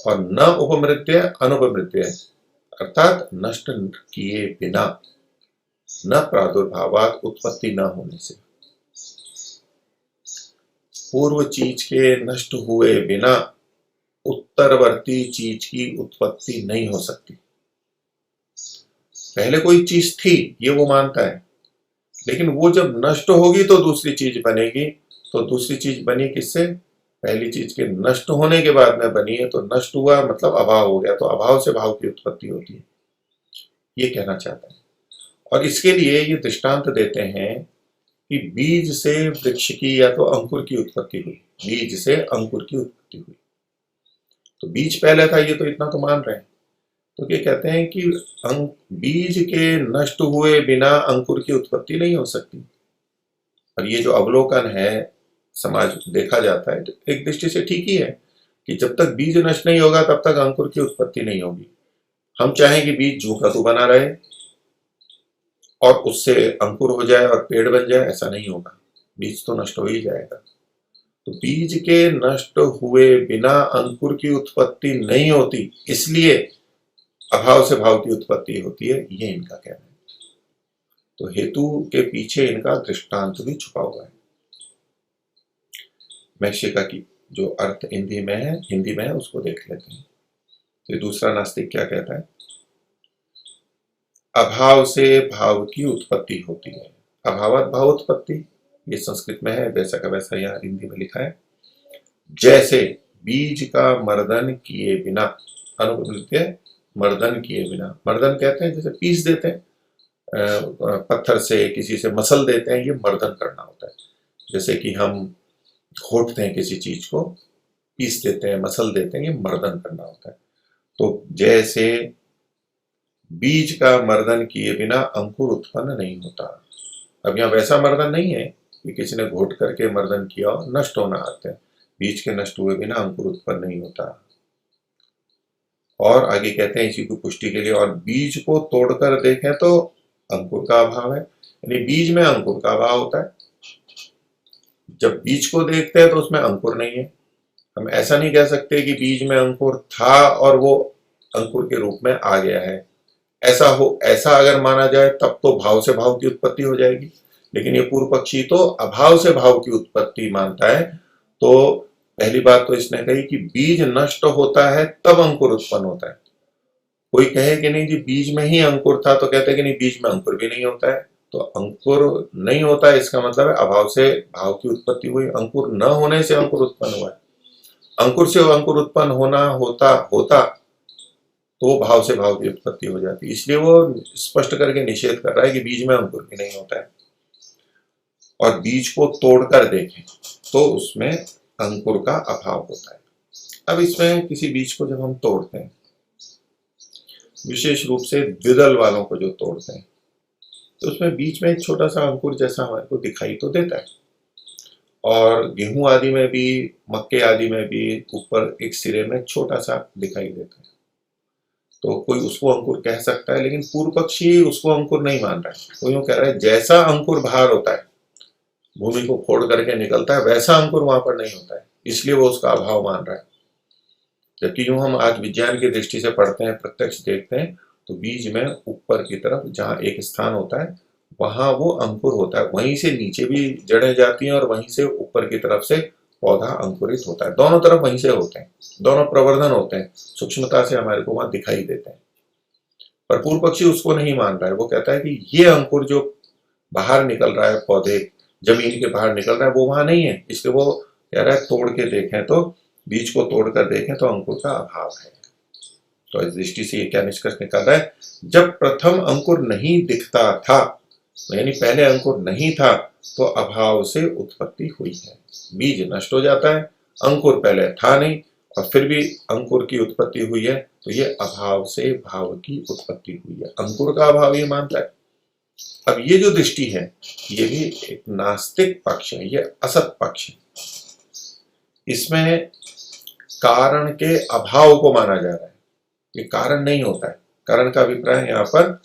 और न उपमृत्य अनुपमृत्य अर्थात नष्ट किए बिना, न प्रादुर्भावात् उत्पत्ति न होने से। पूर्व चीज के नष्ट हुए बिना उत्तरवर्ती चीज की उत्पत्ति नहीं हो सकती। पहले कोई चीज थी ये वो मानता है, लेकिन वो जब नष्ट होगी तो दूसरी चीज बनेगी। तो दूसरी चीज बनी किससे? पहली चीज के नष्ट होने के बाद में बनी है, तो नष्ट हुआ मतलब अभाव हो गया, तो अभाव से भाव की उत्पत्ति होती है, ये कहना चाहता है। और इसके लिए ये दृष्टांत देते हैं कि बीज से वृक्ष की या तो अंकुर की उत्पत्ति हुई, बीज से अंकुर की उत्पत्ति हुई। तो बीज पहले था, ये तो इतना तो मान रहे हैं। तो ये कहते हैं कि बीज के नष्ट हुए बिना अंकुर की उत्पत्ति नहीं हो सकती। और ये जो अवलोकन है समाज देखा जाता है, तो एक दृष्टि से ठीक ही है कि जब तक बीज नष्ट नहीं होगा तब तक अंकुर की उत्पत्ति नहीं होगी। हम चाहें कि बीज जू का तू बना रहे और उससे अंकुर हो जाए और पेड़ बन जाए, ऐसा नहीं होगा, बीज तो नष्ट हो ही जाएगा। तो बीज के नष्ट हुए बिना अंकुर की उत्पत्ति नहीं होती, इसलिए अभाव से भाव की उत्पत्ति होती है, ये इनका कहना है। तो हेतु के पीछे इनका दृष्टांत भी छुपा हुआ है। महर्षिका की जो अर्थ हिंदी में है उसको देख लेते हैं। तो दूसरा नास्तिक क्या कहता है? अभाव से भाव की उत्पत्ति होती है। अभावत भाव उत्पत्ति, ये संस्कृत में है, वैसा का वैसा यहाँ हिंदी में लिखा है। जैसे बीज का मर्दन किए बिना, अनुपलब्धि मर्दन किए बिना, मर्दन कहते हैं जैसे पीस देते हैं पत्थर से, किसी से मसल देते हैं, ये मर्दन करना होता है। जैसे कि हम घोटते हैं किसी चीज को, पीस देते हैं, मसल देते हैं, ये मर्दन करना होता है। तो जैसे बीज का मर्दन किए बिना अंकुर उत्पन्न नहीं होता। अब यहाँ वैसा मर्दन नहीं है कि किसी ने घोट करके मर्दन किया और नष्ट होना आते हैं। बीज के नष्ट हुए बिना अंकुर उत्पन्न नहीं होता। और आगे कहते हैं इसी की पुष्टि के लिए, और बीज को तोड़कर देखें तो अंकुर का अभाव है, यानी बीज में अंकुर का अभाव होता है। जब बीज को देखते हैं तो उसमें अंकुर नहीं है। हम ऐसा नहीं कह सकते कि बीज में अंकुर था और वो अंकुर के रूप में आ गया है। ऐसा अगर माना जाए तब तो भाव से भाव की उत्पत्ति हो जाएगी, लेकिन ये पूर्व पक्षी तो अभाव से भाव की उत्पत्ति मानता है। तो पहली बात तो इसने कही कि बीज नष्ट होता है तब अंकुर उत्पन्न होता है। कोई कहे कि नहीं जी बीज में ही अंकुर था, तो कहते हैं कि नहीं बीज में अंकुर भी नहीं होता है। तो अंकुर नहीं होता है इसका मतलब है अभाव से भाव की उत्पत्ति हुई, अंकुर न होने से अंकुर उत्पन्न हुआ है। अंकुर से अंकुर उत्पन्न होना होता तो भाव से भाव की उत्पत्ति हो जाती है। इसलिए वो स्पष्ट करके निषेध कर रहा है कि बीज में अंकुर भी नहीं होता है। और बीज को तोड़कर देखें तो उसमें अंकुर का अभाव होता है। अब इसमें किसी बीज को जब हम तोड़ते हैं, विशेष रूप से द्विदल वालों को जो तोड़ते हैं, तो उसमें बीच में एक छोटा सा अंकुर जैसा हमारे को दिखाई तो देता है। और गेहूं आदि में भी, मक्के आदि में भी ऊपर एक सिरे में छोटा सा दिखाई देता है। तो कोई उसको अंकुर कह सकता है, लेकिन पूर्व पक्षी उसको अंकुर नहीं मान रहा है। वो यूं कह रहा है जैसा अंकुर बाहर होता है, भूमि को फोड़ करके निकलता है, वैसा अंकुर वहां पर नहीं होता है, इसलिए वो उसका अभाव मान रहा है। जबकि यूं हम आज विज्ञान की दृष्टि से पढ़ते हैं, प्रत्यक्ष देखते हैं, तो बीज में ऊपर की तरफ जहां एक स्थान होता है वहां वो अंकुर होता है, वहीं से नीचे भी जड़ें जाती हैं और वहीं से ऊपर की तरफ से पौधा अंकुरित होता है। दोनों तरफ वहीं से होते हैं, दोनों प्रवर्धन होते हैं, सूक्ष्मता से हमारे को वहां दिखाई देते हैं। पर पूर्व पक्षी उसको नहीं मान रहा है। वो कहता है कि ये अंकुर जो बाहर निकल रहा है, पौधे जमीन के बाहर निकल रहा है, वो वहां नहीं है। इसलिए वो कह रहा है तोड़ के देखें तो, बीज को तोड़कर देखें तो अंकुर का अभाव है। तो इस दृष्टि से ये क्या निष्कर्ष निकाल रहा है? जब प्रथम अंकुर नहीं दिखता था, यानी पहले अंकुर नहीं था, तो अभाव से उत्पत्ति हुई है। बीज नष्ट हो जाता है, अंकुर पहले था नहीं और फिर भी अंकुर की उत्पत्ति हुई है, तो ये अभाव से भाव की उत्पत्ति हुई है। अंकुर का अभाव ये मानता है। अब ये जो दृष्टि है ये भी एक नास्तिक पक्ष है, ये असत पक्ष है। इसमें कारण के अभाव को माना जा रहा है, ये कारण नहीं होता है। कारण का अभिप्राय यहाँ पर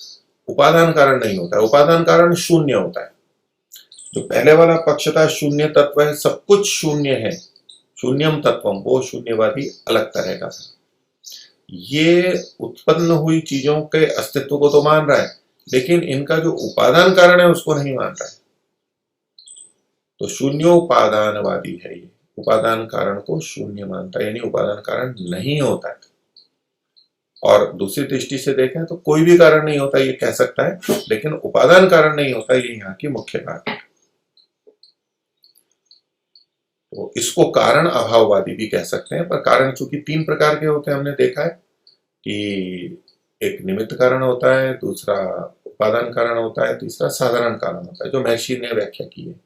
उपादान कारण नहीं होता है, उपादान कारण शून्य होता है। जो पहले वाला पक्ष था शून्य तत्व है, सब कुछ शून्य है, शून्यम तत्वम, वो शून्यवादी अलग तरह का था। ये उत्पन्न हुई चीजों के अस्तित्व को तो मान रहा है, लेकिन इनका जो उपादान कारण है उसको नहीं मान रहा है। तो शून्योपादानवादी है ये, उपादान कारण को शून्य मानता है, यानी उपादान कारण नहीं होता है। और दूसरी दृष्टि से देखें तो कोई भी कारण नहीं होता ये कह सकता है, लेकिन उपादान कारण नहीं होता, ये यहाँ की मुख्य बात है। तो इसको कारण अभाववादी भी कह सकते हैं। पर कारण चूंकि तीन प्रकार के होते हैं, हमने देखा है कि एक निमित्त कारण होता है, दूसरा उपादान कारण होता है, तीसरा साधारण कारण होता है, जो महर्षि ने व्याख्या की है।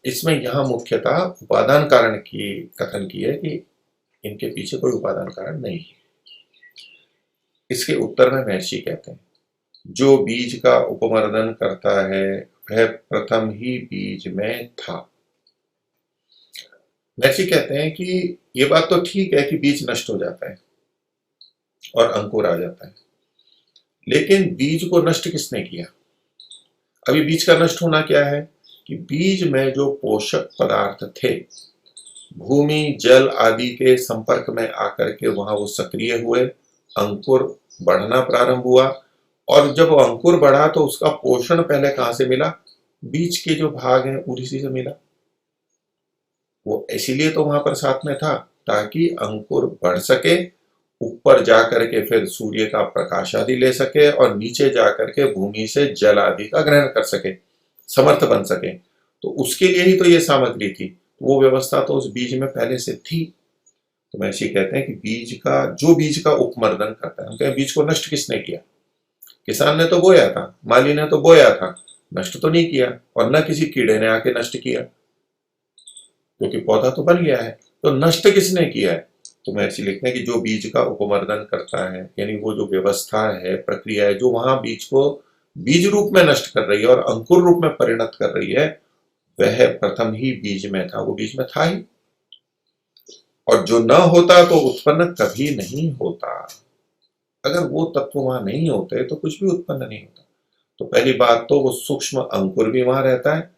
इसमें यहाँ मुख्यतः उपादान कारण की कथन की है कि इनके पीछे कोई उपादान कारण नहीं है। इसके उत्तर में महर्षि कहते हैं जो बीज का उपमर्दन करता है वह प्रथम ही बीज में था। महर्षि कहते हैं कि ये बात तो ठीक है कि बीज नष्ट हो जाता है और अंकुर आ जाता है, लेकिन बीज को नष्ट किसने किया? अभी बीज का नष्ट होना क्या है कि बीज में जो पोषक पदार्थ थे, भूमि जल आदि के संपर्क में आकर के वहां वो सक्रिय हुए, अंकुर बढ़ना प्रारंभ हुआ, और जब अंकुर बढ़ा तो उसका पोषण पहले कहां से मिला? बीज के जो भाग हैं उसी से मिला। वो इसीलिए तो वहां पर साथ में था ताकि अंकुर बढ़ सके, ऊपर जा करके फिर सूर्य का प्रकाश आदि ले सके और नीचे जा करके भूमि से जल आदि का ग्रहण कर सके, समर्थ बन सके। तो उसके लिए ही तो ये सामग्री थी, वो व्यवस्था तो उस बीज में पहले से थी। तो महर्षि कहते हैं कि बीज का उपमर्दन करता है। हम कहें बीज को नष्ट किसने किया? किसान ने तो बोया था, माली ने तो बोया था, नष्ट तो नहीं किया, और न किसी कीड़े ने आके नष्ट किया, क्योंकि पौधा तो बन गया है। तो नष्ट किसने किया है? तो महर्षि लिखते हैं कि जो बीज का उपमर्दन करता है, यानी वो जो व्यवस्था है, प्रक्रिया है, जो वहां बीज को बीज रूप में नष्ट कर रही है और अंकुर रूप में परिणत कर रही है, वह प्रथम ही बीज में था, वो बीज में था ही। और जो न होता तो उत्पन्न कभी नहीं होता। अगर वो तत्व वहां नहीं होते तो कुछ भी उत्पन्न नहीं होता। तो पहली बात तो वो सूक्ष्म अंकुर भी वहां रहता है,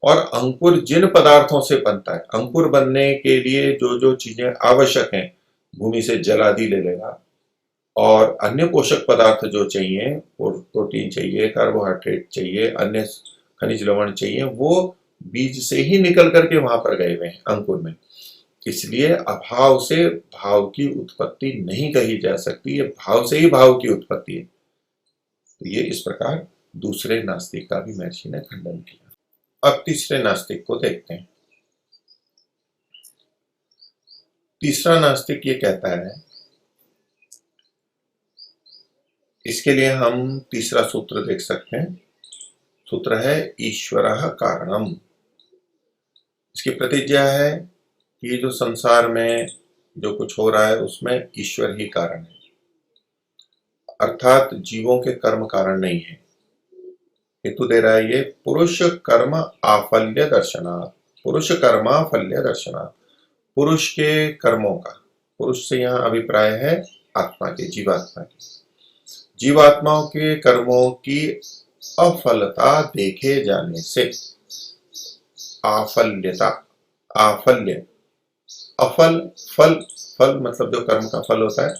और अंकुर जिन पदार्थों से बनता है, अंकुर बनने के लिए जो जो चीजें आवश्यक हैं, भूमि से जल आदि ले लेगा, और अन्य पोषक पदार्थ जो चाहिए, प्रोटीन चाहिए, कार्बोहाइड्रेट चाहिए, अन्य खनिज लवण चाहिए, वो बीज से ही निकल करके वहां पर गए हुए हैं अंकुर में। इसलिए अभाव से भाव की उत्पत्ति नहीं कही जा सकती, ये भाव से ही भाव की उत्पत्ति है। तो ये इस प्रकार दूसरे नास्तिक का भी महर्षि ने खंडन किया। अब तीसरे नास्तिक को देखते हैं। तीसरा नास्तिक ये कहता है, इसके लिए हम तीसरा सूत्र देख सकते हैं। सूत्र है ईश्वरः कारणम। इसकी प्रतिज्ञा है कि जो संसार में जो कुछ हो रहा है उसमें ईश्वर ही कारण है, अर्थात जीवों के कर्म कारण नहीं है। हेतु दे रहा है ये पुरुष कर्म आफल्य दर्शनात्। पुरुष कर्माफल्य दर्शनात्, पुरुष के कर्मों का, पुरुष से यहाँ अभिप्राय है आत्मा के, जीवात्मा के, जीवात्माओं के कर्मों की अफलता देखे जाने से, आफल्यता, आफल्य, अफल, फल, फल मतलब जो कर्म का फल होता है,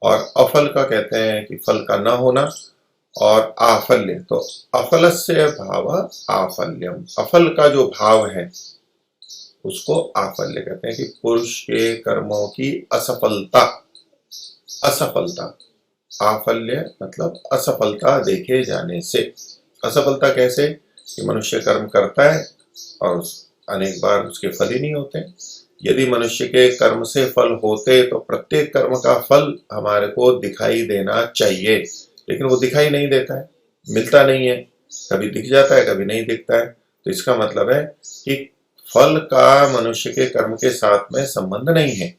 और अफल का कहते हैं कि फल का न होना, और आफल्य तो अफलस्य भाव आफल्यम, अफल का जो भाव है उसको आफल्य कहते हैं। कि पुरुष के कर्मों की असफलता, असफलता, आफल्य मतलब असफलता देखे जाने से। असफलता कैसे? कि मनुष्य कर्म करता है और अनेक बार उसके फल ही नहीं होते। यदि मनुष्य के कर्म से फल होते तो प्रत्येक कर्म का फल हमारे को दिखाई देना चाहिए, लेकिन वो दिखाई नहीं देता है, मिलता नहीं है, कभी दिख जाता है कभी नहीं दिखता है। तो इसका मतलब है कि फल का मनुष्य के कर्म के साथ में संबंध नहीं है।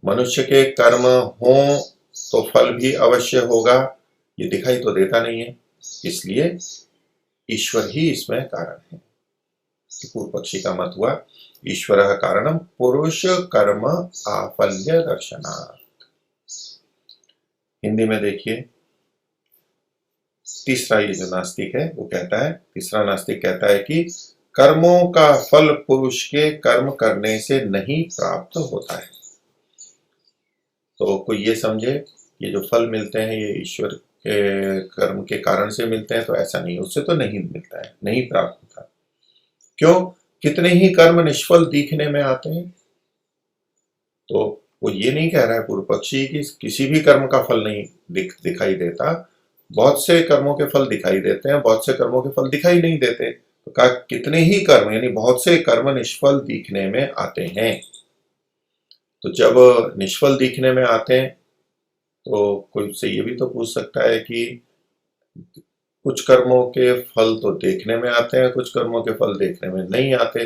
मनुष्य के कर्म हो तो फल भी अवश्य होगा, ये दिखाई तो देता नहीं है, इसलिए ईश्वर ही इसमें कारण है। पूर्व पक्षी का मत हुआ ईश्वरः कारणम पुरुष कर्म आफल्य दर्शनात्। हिंदी में देखिए, तीसरा ये जो नास्तिक है वो कहता है, तीसरा नास्तिक कहता है कि कर्मों का फल पुरुष के कर्म करने से नहीं प्राप्त होता है। तो कोई ये समझे ये जो फल मिलते हैं ये ईश्वर के कर्म के कारण से मिलते हैं, तो ऐसा नहीं, उससे तो नहीं मिलता है, नहीं प्राप्त होता। क्यों? कितने ही कर्म निष्फल दिखने में आते हैं। तो वो ये नहीं कह रहा है पूर्व पक्षी कि किसी भी कर्म का फल नहीं दिखाई देता, बहुत से कर्मों के फल दिखाई देते हैं, बहुत से कर्मों के फल दिखाई नहीं देते। तो कहा कितने ही कर्म, यानी बहुत से कर्म निष्फल दिखने में आते हैं। तो जब निष्फल दिखने में आते हैं तो कोई से ये भी तो पूछ सकता है कि कुछ कर्मों के फल तो देखने में आते हैं, कुछ कर्मों के फल देखने में नहीं आते।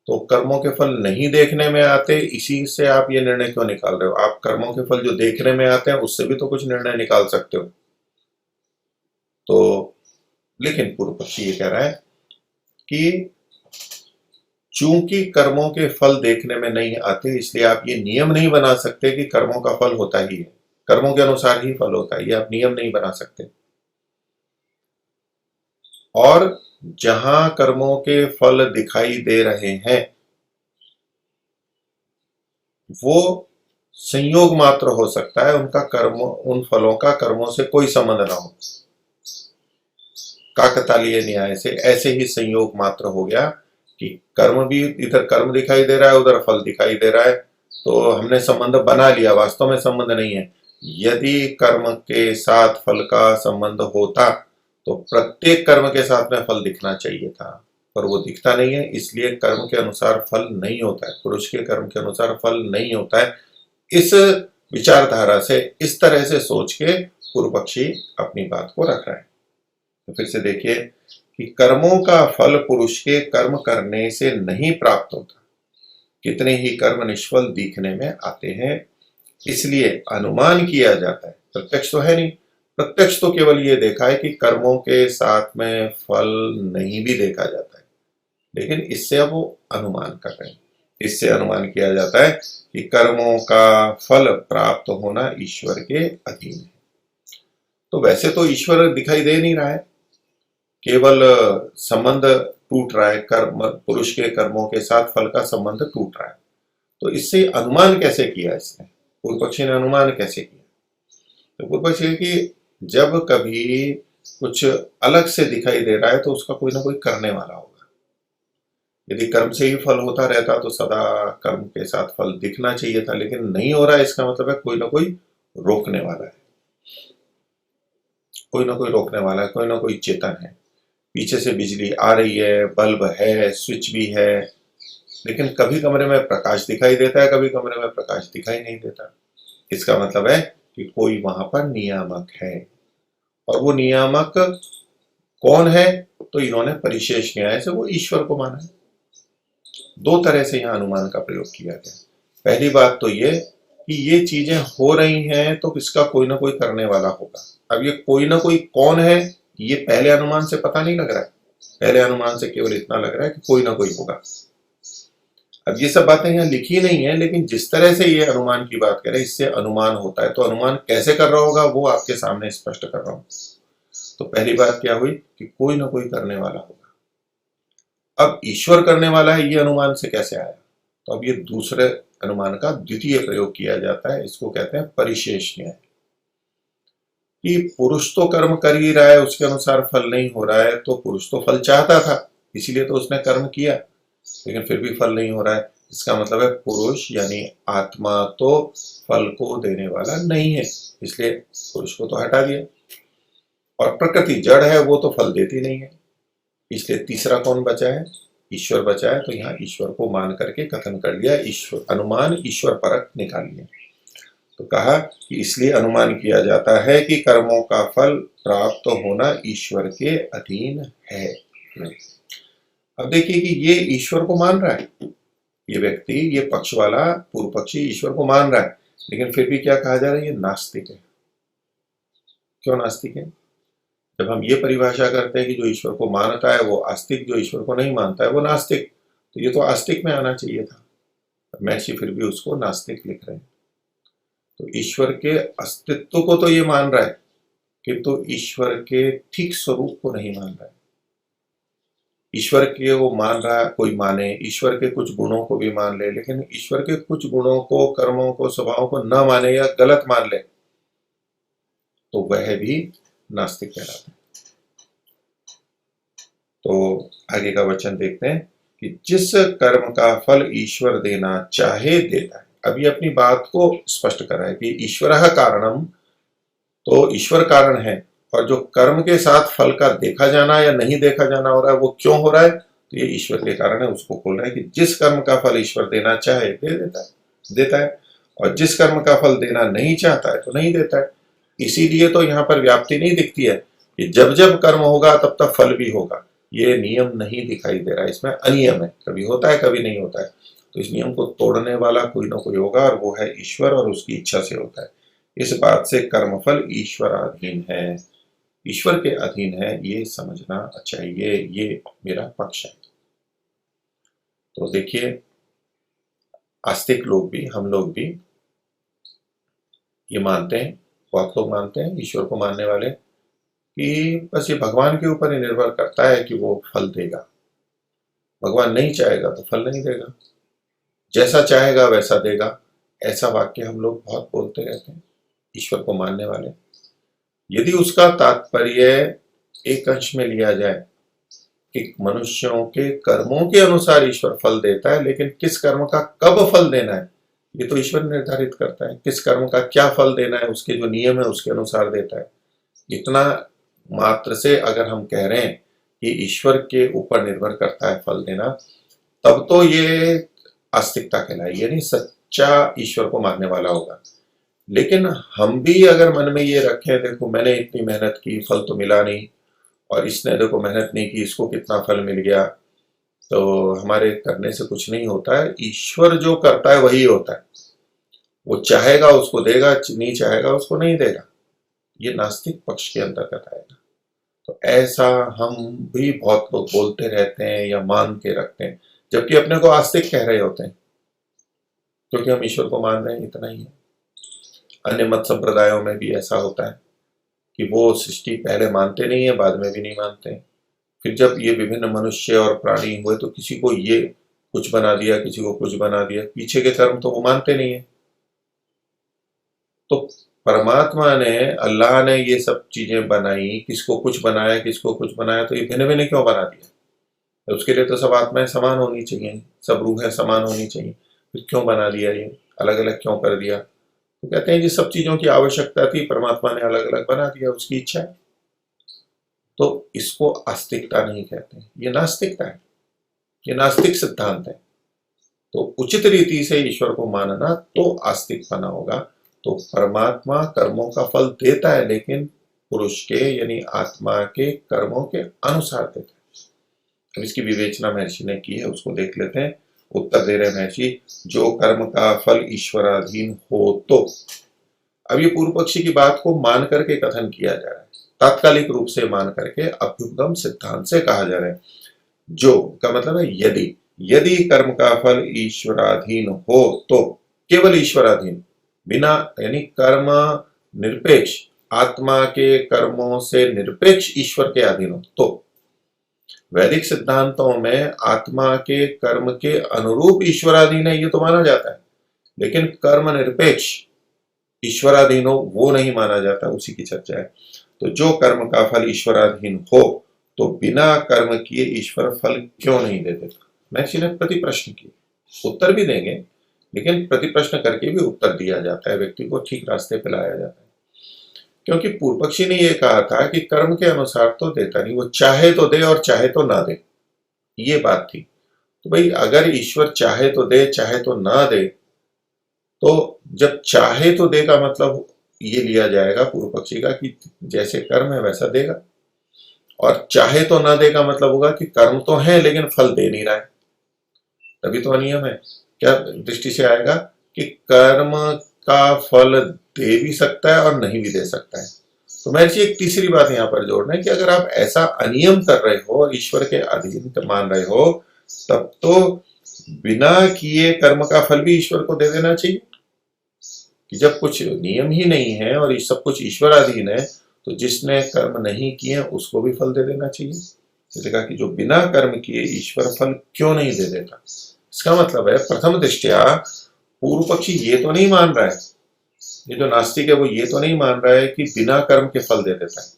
तो कर्मों के फल नहीं देखने में आते, इसी से आप ये निर्णय क्यों निकाल रहे हो? आप कर्मों के फल जो देखने में आते हैं उससे भी तो कुछ निर्णय निकाल सकते हो। तो लेकिन पूर्व पक्षी ये कह रहा है कि चूंकि कर्मों के फल देखने में नहीं आते, इसलिए आप ये नियम नहीं बना सकते कि कर्मों का फल होता ही है, कर्मों के अनुसार ही फल होता है, ये आप नियम नहीं बना सकते। और जहां कर्मों के फल दिखाई दे रहे हैं वो संयोग मात्र हो सकता है, उनका कर्म, उन फलों का कर्मों से कोई संबंध ना हो। काकतालीय न्याय से ऐसे ही संयोग मात्र हो गया कि कर्म भी, इधर कर्म दिखाई दे रहा है, उधर फल दिखाई दे रहा है, तो हमने संबंध बना लिया, वास्तव में संबंध नहीं है। यदि कर्म के साथ फल का संबंध होता तो प्रत्येक कर्म के साथ में फल दिखना चाहिए था, पर वो दिखता नहीं है, इसलिए कर्म के अनुसार फल नहीं होता है, पुरुष के कर्म के अनुसार फल नहीं होता है। इस विचारधारा से, इस तरह से सोच के पूर्व पक्षी अपनी बात को रख रहा है। तो फिर से देखिए कि कर्मों का फल पुरुष के कर्म करने से नहीं प्राप्त होता, कितने ही कर्म निष्फल दिखने में आते हैं, इसलिए अनुमान किया जाता है, प्रत्यक्ष तो है नहीं। प्रत्यक्ष तो केवल ये देखा है कि कर्मों के साथ में फल नहीं भी देखा जाता है, लेकिन इससे अब वो अनुमान कर रहे हैं। इससे अनुमान किया जाता है कि कर्मों का फल प्राप्त होना ईश्वर के अधीन है। तो वैसे तो ईश्वर दिखाई दे नहीं रहा है, केवल संबंध टूट रहा है, कर्म, पुरुष के कर्मों के साथ फल का संबंध टूट रहा है। तो इससे अनुमान कैसे किया इसने, पूर्व पक्षी ने अनुमान कैसे किया? तो पूर्व पक्षी कि जब कभी कुछ अलग से दिखाई दे रहा है तो उसका कोई ना कोई करने वाला होगा। यदि कर्म से ही फल होता रहता तो सदा कर्म के साथ फल दिखना चाहिए था, लेकिन नहीं हो रहा है, इसका मतलब है कोई ना कोई रोकने वाला है, कोई ना कोई रोकने वाला है, कोई ना कोई चेतन है। पीछे से बिजली आ रही है, बल्ब है, स्विच भी है, लेकिन कभी कमरे में प्रकाश दिखाई देता है, कभी कमरे में प्रकाश दिखाई नहीं देता। इसका मतलब है कि कोई वहां पर नियामक है, और वो नियामक कौन है? तो इन्होंने परिशेष न्याय से वो ईश्वर को माना है। दो तरह से यहां अनुमान का प्रयोग किया गया। पहली बात तो ये कि ये चीजें हो रही हैं तो इसका कोई ना कोई करने वाला होगा। अब ये कोई ना कोई कौन है, ये पहले अनुमान से पता नहीं लग रहा है, पहले अनुमान से केवल इतना लग रहा है कि कोई ना कोई होगा। अब ये सब बातें यहाँ लिखी नहीं है, लेकिन जिस तरह से ये अनुमान की बात करें, इससे अनुमान होता है, तो अनुमान कैसे कर रहा होगा वो आपके सामने स्पष्ट कर रहा हूं। तो पहली बात क्या हुई कि कोई ना कोई करने वाला होगा। अब ईश्वर करने वाला है, ये अनुमान से कैसे आया? तो अब ये दूसरे अनुमान का द्वितीय प्रयोग किया जाता है, इसको कहते हैं परिशेष न्याय। कि पुरुष तो कर्म कर ही रहा है, उसके अनुसार फल नहीं हो रहा है, तो पुरुष तो फल चाहता था, इसीलिए तो उसने कर्म किया, लेकिन फिर भी फल नहीं हो रहा है। इसका मतलब है पुरुष यानी आत्मा तो फल को देने वाला नहीं है, इसलिए पुरुष को तो हटा दिया। और प्रकृति जड़ है, वो तो फल देती नहीं है, इसलिए तीसरा कौन बचा है? ईश्वर बचा है। तो यहाँ ईश्वर को मान करके कथन कर लिया, ईश्वर अनुमान ईश्वर परक निकालिए। तो कहा कि इसलिए अनुमान किया जाता है कि कर्मों का फल प्राप्त होना ईश्वर के अधीन है। अब देखिए कि ये ईश्वर को मान रहा है, ये व्यक्ति, ये पक्ष वाला पूर्व पक्षी ईश्वर को मान रहा है, लेकिन फिर भी क्या कहा जा रहा है? ये नास्तिक है। क्यों नास्तिक है? जब हम ये परिभाषा करते हैं कि जो ईश्वर को मानता है वो आस्तिक, जो ईश्वर को नहीं मानता है वो नास्तिक, तो ये तो आस्तिक में आना चाहिए था, महर्षि फिर भी उसको नास्तिक लिख रहे हैं। तो ईश्वर के अस्तित्व को तो ये मान रहा है, किंतु ईश्वर के ठीक स्वरूप को नहीं मान रहा है। ईश्वर के वो मान रहा है, कोई माने, ईश्वर के कुछ गुणों को भी मान ले, लेकिन ईश्वर के कुछ गुणों को, कर्मों को, स्वभावों को न माने या गलत मान ले, तो वह भी नास्तिक कहलाता है। तो आगे का वचन देखते हैं कि जिस कर्म का फल ईश्वर देना चाहे देता है। अभी अपनी बात को स्पष्ट कर रहा है कि ईश्वर कारणम, तो ईश्वर कारण है, और जो कर्म के साथ फल का देखा जाना या नहीं देखा जाना हो रहा है वो क्यों हो रहा है? तो ये ईश्वर के कारण है। उसको खोल रहा है कि जिस कर्म का फल ईश्वर देना चाहे दे देता है, और जिस कर्म का फल देना नहीं चाहता है तो नहीं देता है। इसीलिए तो यहाँ पर व्याप्ति नहीं दिखती है कि जब जब कर्म होगा तब तब फल भी होगा, ये नियम नहीं दिखाई दे रहा है, इसमें अनियम है, कभी होता है कभी नहीं होता है। तो इस नियम को तोड़ने वाला कोई ना कोई होगा, और वो है ईश्वर, और उसकी इच्छा से होता है। इस बात से कर्मफल ईश्वराधीन है, ईश्वर के अधीन है, ये समझना चाहिए। ये मेरा पक्ष है। तो देखिए, आस्तिक लोग भी, हम लोग भी ये मानते हैं, बहुत लोग मानते हैं ईश्वर को मानने वाले, कि बस ये भगवान के ऊपर ही निर्भर करता है कि वो फल देगा, भगवान नहीं चाहेगा तो फल नहीं देगा, जैसा चाहेगा वैसा देगा। ऐसा वाक्य हम लोग बहुत बोलते रहते हैं ईश्वर को मानने वाले। यदि उसका तात्पर्य एक अंश में लिया जाए कि मनुष्यों के कर्मों के अनुसार ईश्वर फल देता है, लेकिन किस कर्म का कब फल देना है ये तो ईश्वर निर्धारित करता है। किस कर्म का क्या फल देना है उसके जो नियम है उसके अनुसार देता है। इतना मात्र से अगर हम कह रहे हैं कि ईश्वर के ऊपर निर्भर करता है फल देना, तब तो ये आस्तिकता कहलाएगी, यानी सच्चा ईश्वर को मानने वाला होगा। लेकिन हम भी अगर मन में ये रखें, देखो मैंने इतनी मेहनत की, फल तो मिला नहीं, और इसने देखो मेहनत नहीं की, इसको कितना फल मिल गया, तो हमारे करने से कुछ नहीं होता है। ईश्वर जो करता है वही होता है। वो चाहेगा उसको देगा, नहीं चाहेगा उसको नहीं देगा। ये नास्तिक पक्ष के अंतर्गत आएगा। तो ऐसा हम भी बहुत लोग बोलते रहते हैं या मान के रखते हैं, जबकि अपने को आस्तिक कह रहे होते हैं, क्योंकि हम ईश्वर को मान रहे हैं, इतना ही है। अन्य मत संप्रदायों में भी ऐसा होता है कि वो सृष्टि पहले मानते नहीं है, बाद में भी नहीं मानते हैं। फिर जब ये विभिन्न मनुष्य और प्राणी हुए तो किसी को ये कुछ बना दिया, किसी को कुछ बना दिया, पीछे के कर्म तो वो मानते नहीं है। तो परमात्मा ने, अल्लाह ने ये सब चीजें बनाई, किसको कुछ बनाया, किसको कुछ बनाया, तो ये भिन्न भिन्न क्यों बना दिया? तो उसके लिए तो सब आत्माएं समान होनी चाहिए, सब रूहें समान होनी चाहिए। फिर क्यों बना दिया, ये अलग अलग क्यों कर दिया? तो कहते हैं कि सब चीजों की आवश्यकता थी, परमात्मा ने अलग अलग बना दिया, उसकी इच्छा है। तो इसको आस्तिकता नहीं कहते, ये नास्तिकता है, ये नास्तिक सिद्धांत है। तो उचित रीति से ईश्वर को मानना तो आस्तिक बना होगा। तो परमात्मा कर्मों का फल देता है, लेकिन पुरुष के यानी आत्मा के कर्मों के अनुसार देता है। अब इसकी विवेचना महर्षि ने की है, उसको देख लेते हैं। उत्तर दे रहे महर्षि, जो कर्म का फल ईश्वराधीन हो तो। अब ये पूर्व पक्षी की बात को मान करके कथन किया जा रहा है, तात्कालिक रूप से मान करके अभ्युपगम सिद्धांत से कहा जा रहा है। जो का मतलब है यदि, यदि कर्म का फल ईश्वराधीन हो तो, केवल ईश्वराधीन, बिना यानी कर्म निरपेक्ष, आत्मा के कर्मों से निरपेक्ष ईश्वर के अधीन हो तो। वैदिक सिद्धांतों में आत्मा के कर्म के अनुरूप ईश्वराधीन है ये तो माना जाता है, लेकिन कर्म निरपेक्ष ईश्वराधीन हो वो नहीं माना जाता, उसी की चर्चा है। तो जो कर्म का फल ईश्वराधीन हो तो बिना कर्म किए ईश्वर फल क्यों नहीं दे देता? महर्षि ने प्रति प्रश्न किए, उत्तर भी देंगे, लेकिन प्रति प्रश्न करके भी उत्तर दिया जाता है, व्यक्ति को ठीक रास्ते पे लाया जाता है। क्योंकि पूर्व पक्षी ने यह कहा था कि कर्म के अनुसार तो देता नहीं, वो चाहे तो दे और चाहे तो ना दे, ये बात थी। तो भाई अगर ईश्वर चाहे तो दे, चाहे तो ना दे, तो जब चाहे तो दे का मतलब ये लिया जाएगा पूर्व पक्षी का कि जैसे कर्म है वैसा देगा, और चाहे तो ना दे का मतलब होगा कि कर्म तो है लेकिन फल दे नहीं रहा है, तभी तो अनियम है। क्या दृष्टि से आएगा कि कर्म का फल दे भी सकता है और नहीं भी दे सकता है। तो महर्षि एक तीसरी बात यहाँ पर जोड़ रहे हैं कि अगर आप ऐसा अनियम कर रहे हो और ईश्वर के अधीन मान रहे हो, तब तो बिना किए कर्म का फल भी ईश्वर को दे देना चाहिए। कि जब कुछ नियम ही नहीं है और सब कुछ ईश्वराधीन है, तो जिसने कर्म नहीं किए उसको भी फल दे देना चाहिए। जैसे कहा कि जो बिना कर्म किए ईश्वर फल क्यों नहीं दे देता। इसका मतलब है प्रथम दृष्टया पूर्व पक्षी ये तो नहीं मान रहा है, ये जो नास्तिक है वो ये तो नहीं मान रहा है कि बिना कर्म के फल दे देता है।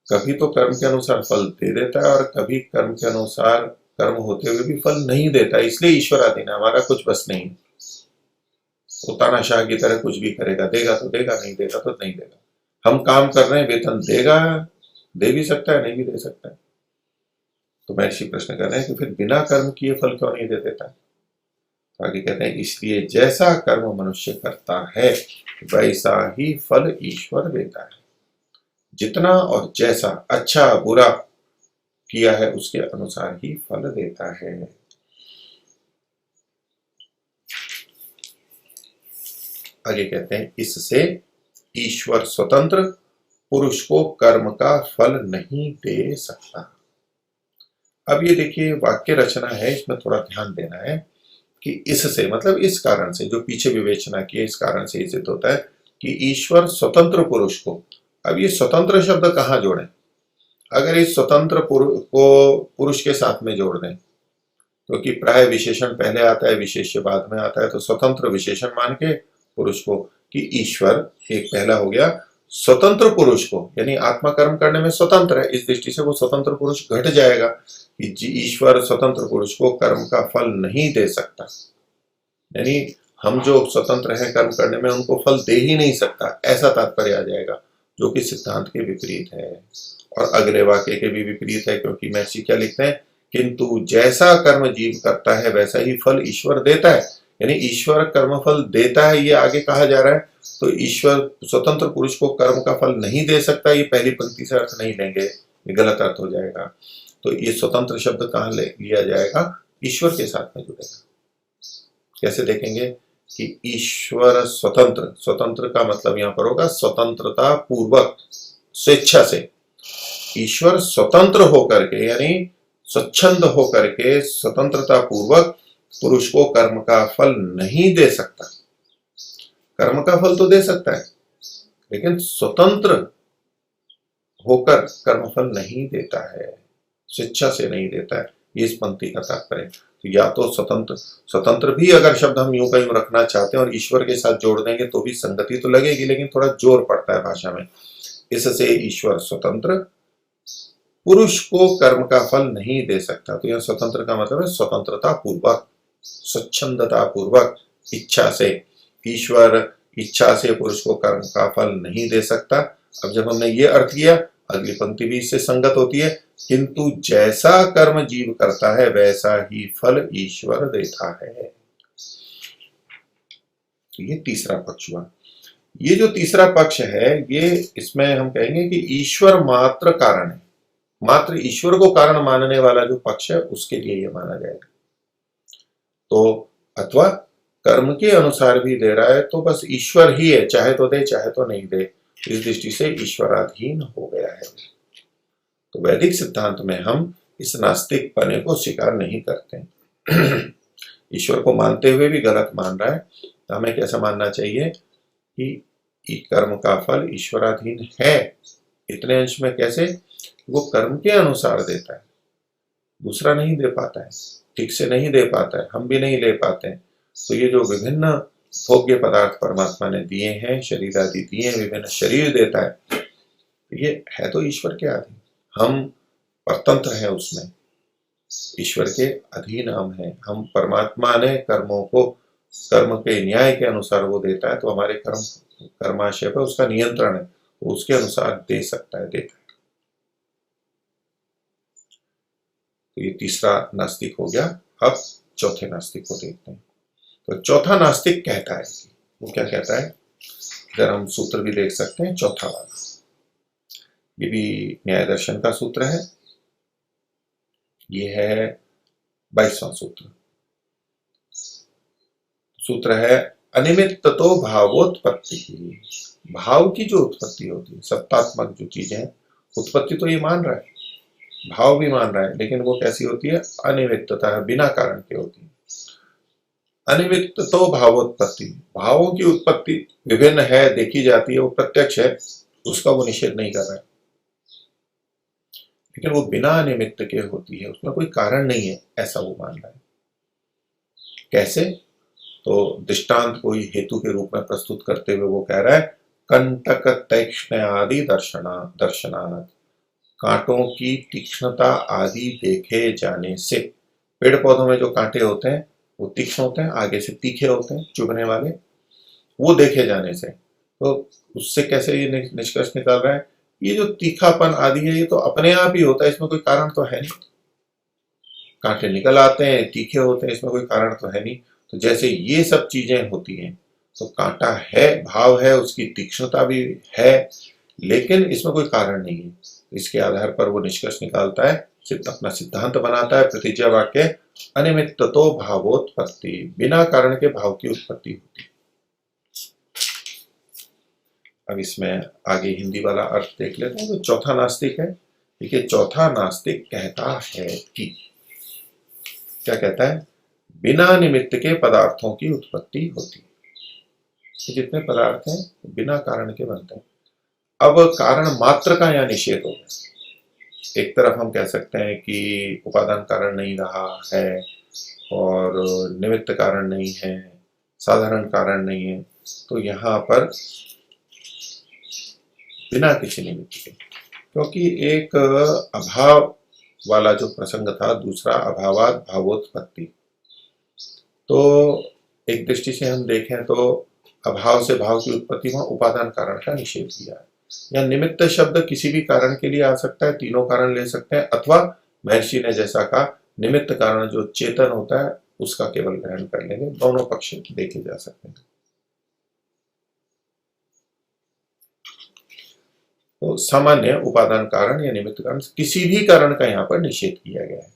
कभी तो कर्म के अनुसार फल दे देता है और कभी कर्म के अनुसार कर्म होते हुए भी फल नहीं देता, इसलिए ईश्वराधीन है, हमारा कुछ बस नहीं। वो तानाशाह की तरह कुछ भी करेगा, देगा तो देगा, नहीं देगा तो नहीं देगा। हम काम कर रहे हैं, वेतन देगा, दे भी सकता है, नहीं भी दे सकता है। तो महर्षि प्रश्न कर रहे हैं कि फिर बिना कर्म किए फल क्यों नहीं दे देता? तो आगे कहते हैं इसलिए जैसा कर्म मनुष्य करता है वैसा ही फल ईश्वर देता है। जितना और जैसा अच्छा बुरा किया है उसके अनुसार ही फल देता है। आगे कहते हैं इससे ईश्वर स्वतंत्र पुरुष को कर्म का फल नहीं दे सकता। अब ये देखिए वाक्य रचना है, इसमें थोड़ा ध्यान देना है कि इससे मतलब इस कारण से, जो पीछे विवेचना की है इस कारण से सिद्ध होता है कि ईश्वर स्वतंत्र पुरुष को। अब ये स्वतंत्र शब्द कहाँ जोड़ें? अगर इस स्वतंत्र को पुरुष के साथ में जोड़ दें, क्योंकि प्राय विशेषण पहले आता है विशेष्य बाद में आता है, तो स्वतंत्र विशेषण मान के पुरुष को कि ईश्वर एक पहला हो गया, स्वतंत्र पुरुष को, यानी आत्मा कर्म करने में स्वतंत्र है, इस दृष्टि से वो स्वतंत्र पुरुष घट जाएगा कि ईश्वर स्वतंत्र पुरुष को कर्म का फल नहीं दे सकता। यानी हम जो स्वतंत्र हैं कर्म करने में, उनको फल दे ही नहीं सकता, ऐसा तात्पर्य आ जाएगा, जो कि सिद्धांत के विपरीत है और अगले वाक्य के भी विपरीत है। क्योंकि महर्षि क्या लिखते हैं, किंतु जैसा कर्म जीव करता है वैसा ही फल ईश्वर देता है। यानी ईश्वर कर्म फल देता है, ये आगे कहा जा रहा है। तो ईश्वर स्वतंत्र पुरुष को कर्म का फल नहीं दे सकता, ये पहली पंक्ति से अर्थ नहीं लेंगे, ये गलत अर्थ हो जाएगा। तो ये स्वतंत्र शब्द कहाँ लिया जाएगा, ईश्वर के साथ में जुड़ेगा। कैसे देखेंगे कि ईश्वर स्वतंत्र, स्वतंत्र का मतलब यहां पर होगा स्वतंत्रता पूर्वक, स्वेच्छा से। ईश्वर स्वतंत्र होकर के, यानी स्वच्छंद होकर के स्वतंत्रता पूर्वक पुरुष को कर्म का फल नहीं दे सकता। कर्म का फल तो दे सकता है, लेकिन स्वतंत्र होकर कर्मफल नहीं देता है, स्वेच्छा से नहीं देता है। ये इस पंक्ति का तात्पर्य। तो या तो स्वतंत्र, स्वतंत्र भी अगर शब्द हम यूं का यूं रखना चाहते हैं और ईश्वर के साथ जोड़ देंगे तो भी संगति तो लगेगी, लेकिन थोड़ा जोर पड़ता है भाषा में। इससे ईश्वर स्वतंत्र पुरुष को कर्म का फल नहीं दे सकता। तो यह स्वतंत्र का मतलब है स्वतंत्रता पूर्वक, स्वच्छंदता पूर्वक, इच्छा से। ईश्वर इच्छा से पुरुष को कर्म का फल नहीं दे सकता। अब जब हमने ये अर्थ किया, अगली पंक्ति भी इससे संगत होती है, किंतु जैसा कर्म जीव करता है वैसा ही फल ईश्वर देता है। तो ये तीसरा पक्ष हुआ। ये जो तीसरा पक्ष है, ये इसमें हम कहेंगे कि ईश्वर मात्र कारण है, मात्र ईश्वर को कारण मानने वाला जो पक्ष है उसके लिए ये माना जाएगा। तो अथवा कर्म के अनुसार भी दे रहा है तो बस ईश्वर ही है, चाहे तो दे चाहे तो नहीं दे, इस दृष्टि से ईश्वराधीन हो गया है। तो वैदिक सिद्धांत में हम इस नास्तिक पने को स्वीकार नहीं करते। ईश्वर को मानते हुए भी गलत मान रहा है, तो हमें कैसा मानना चाहिए कि कर्म का फल ईश्वराधीन है। इतने अंश में कैसे, वो कर्म के अनुसार देता है, दूसरा नहीं दे पाता है, ठीक से नहीं दे पाता है, हम भी नहीं ले पाते हैं। तो ये जो विभिन्न भोग्य पदार्थ परमात्मा ने दिए हैं, शरीर आदि दिए हैं, विभिन्न शरीर देता है, तो ये है तो ईश्वर के अधीन, हम परतंत्र हैं उसमें, ईश्वर के अधीन हम हैं। हम परमात्मा ने कर्मों को कर्म के न्याय के अनुसार वो देता है, तो हमारे कर्माशय पर उसका नियंत्रण है, वो उसके अनुसार दे सकता है, देता है। तो ये तीसरा नास्तिक हो गया। अब चौथे नास्तिक को देखते हैं। तो चौथा नास्तिक कहता है, वो क्या कहता है, जरा हम सूत्र भी देख सकते हैं, चौथा वाला। ये भी न्याय दर्शन का सूत्र है, ये है 22वां सूत्र। सूत्र है अनिमित्त तो भावोत्पत्ति की, भाव की जो उत्पत्ति होती है, सत्तात्मक जो चीजें हैं, उत्पत्ति तो ये मान रहा है, भाव भी मान रहा है, लेकिन वो कैसी होती है, अनिमित्तता, बिना कारण के होती है। अनिमित्त तो भावोत्पत्ति, भावों की उत्पत्ति विभिन्न है, देखी जाती है, वो प्रत्यक्ष है, उसका वो निषेध नहीं कर रहा है, लेकिन वो बिना निमित्त के होती है, उसमें कोई कारण नहीं है, ऐसा वो मान रहा है। कैसे, तो दृष्टांत कोई हेतु के रूप में प्रस्तुत करते हुए वो कह रहा है, कंटक तीक्ष्ण आदि दर्शनात्, कांटों की तीक्ष्णता आदि देखे जाने से। पेड़ पौधों में जो कांटे होते हैं वो तीक्ष्ण होते हैं, आगे से तीखे होते हैं, चुभने वाले, वो देखे जाने से। तो उससे कैसे ये निष्कर्ष निकाल रहा है, ये जो तीखापन आदि है ये तो अपने आप ही होता है, इसमें कोई कारण तो है नहीं। कांटे निकल आते हैं, तीखे होते हैं, इसमें कोई कारण तो है नहीं। तो जैसे ये सब चीजें होती हैं, तो कांटा है, भाव है, उसकी तीक्ष्णता भी है, लेकिन इसमें कोई कारण नहीं है। इसके आधार पर वो निष्कर्ष निकालता है, अपना सिद्धांत बनाता है, प्रतिज्ञा वाक्य, अनिमित्त तो भावोत्पत्ति, बिना कारण के भाव की उत्पत्ति होती है। अब इसमें आगे हिंदी वाला अर्थ देख लेते हैं। तो चौथा नास्तिक है, देखिए चौथा नास्तिक कहता है कि, क्या कहता है, बिना निमित्त के पदार्थों की उत्पत्ति होती है। तो जितने पदार्थ हैं बिना कारण के बनते हैं। अब कारण मात्र का यहाँ निषेध हो गया। एक तरफ हम कह सकते हैं कि उपादान कारण नहीं रहा है और निमित्त कारण नहीं है, साधारण कारण नहीं है, तो यहाँ पर बिना किसी निमित्त के, क्योंकि एक अभाव वाला जो प्रसंग था, दूसरा अभावात भावोत्पत्ति। तो एक दृष्टि से हम देखें तो अभाव से भाव की उत्पत्ति, वहां उपादान कारण का निषेध किया है। या निमित्त शब्द किसी भी कारण के लिए आ सकता है, तीनों कारण ले सकते हैं, अथवा महर्षि ने जैसा कहा निमित्त कारण जो चेतन होता है उसका केवल ग्रहण कर लेंगे। दोनों पक्ष देखे जा सकते हैं। तो सामान्य उपादान कारण या निमित्त कारण, किसी भी कारण का यहाँ पर निषेध किया गया है।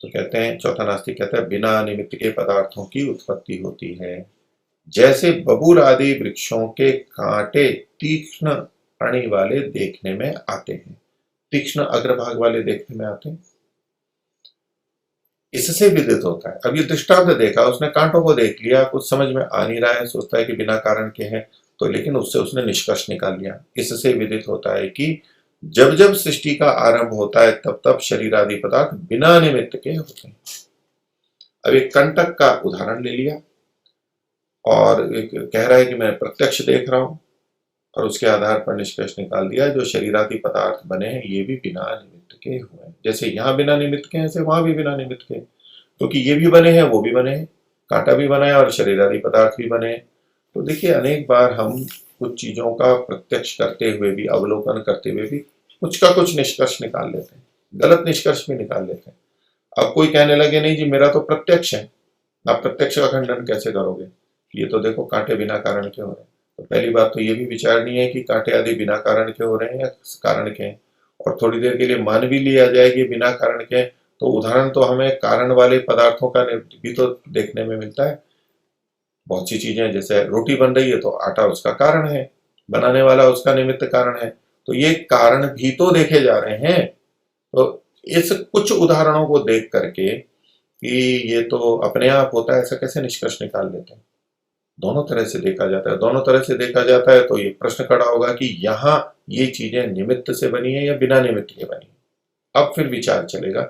तो कहते हैं, चौथा नास्तिक कहता है बिना निमित्त के पदार्थों की उत्पत्ति होती है। जैसे बबूल आदि वृक्षों के कांटे तीक्ष्ण अणी वाले देखने में आते हैं, तीक्ष्ण अग्रभाग वाले देखने में आते हैं, इससे विदित होता है। अब ये दृष्टांत देखा, उसने कांटों को देख लिया, कुछ समझ में आ नहीं रहा है, सोचता है कि बिना कारण के हैं, तो लेकिन उससे उसने निष्कर्ष निकाल लिया। इससे विदित होता है कि जब जब सृष्टि का आरंभ होता है तब तब शरीर आदि पदार्थ बिना निमित्त के होते हैं। अब एक कंटक का उदाहरण ले लिया और कह रहा है कि मैं प्रत्यक्ष देख रहा हूं, और उसके आधार पर निष्कर्ष निकाल दिया जो शरीरादि पदार्थ बने हैं ये भी बिना निमित्त के हुए हैं। जैसे यहाँ बिना निमित्त के हैं, ऐसे वहां भी बिना निमित्त के, क्योंकि ये भी बने हैं, वो भी बने हैं, कांटा भी बना है और शरीरादि पदार्थ भी बने हैं। तो देखिए, अनेक बार हम कुछ चीजों का प्रत्यक्ष करते हुए भी, अवलोकन करते हुए भी कुछ का कुछ निष्कर्ष निकाल लेते हैं, गलत निष्कर्ष भी निकाल लेते हैं। अब कोई कहने लगे नहीं जी मेरा तो प्रत्यक्ष है, आप प्रत्यक्ष का खंडन कैसे करोगे, ये तो देखो कांटे बिना कारण के हो रहे हैं। तो पहली बात तो ये भी विचारनी है कि कांटे आदि बिना कारण के हो रहे हैं या कारण के हैं। और थोड़ी देर के लिए मान भी लिया जाए कि बिना कारण के, तो उदाहरण तो हमें कारण वाले पदार्थों का भी तो देखने में मिलता है। बहुत सी चीजें, जैसे रोटी बन रही है तो आटा उसका कारण है, बनाने वाला उसका निमित्त कारण है, तो ये कारण भी तो देखे जा रहे हैं। तो इस कुछ उदाहरणों को देख करके कि ये तो अपने आप होता है, ऐसा कैसे निष्कर्ष निकाल लेते हैं। दोनों तरह से देखा जाता है, दोनों तरह से देखा जाता है, तो ये प्रश्न खड़ा होगा कि यहाँ ये चीजें निमित्त से बनी है या बिना निमित्त के बनी है। अब फिर विचार चलेगा।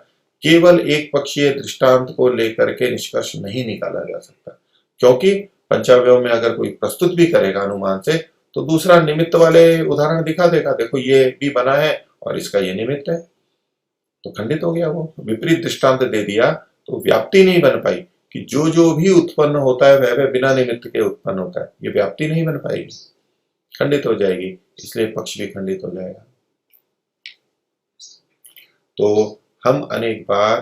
केवल एक पक्षीय दृष्टांत को लेकर के निष्कर्ष नहीं निकाला जा सकता, क्योंकि पंचावयव में अगर कोई प्रस्तुत भी करेगा अनुमान से, तो दूसरा निमित्त वाले उदाहरण दिखा देगा, देखो ये भी बना है और इसका ये निमित्त है, तो खंडित हो गया। वो विपरीत दृष्टांत दे दिया तो व्याप्ति नहीं बन पाई कि जो जो भी उत्पन्न होता है वह बिना निमित्त के उत्पन्न होता है, ये व्याप्ति नहीं बन पाएगी, खंडित हो जाएगी, इसलिए पक्ष भी खंडित हो जाएगा। तो हम अनेक बार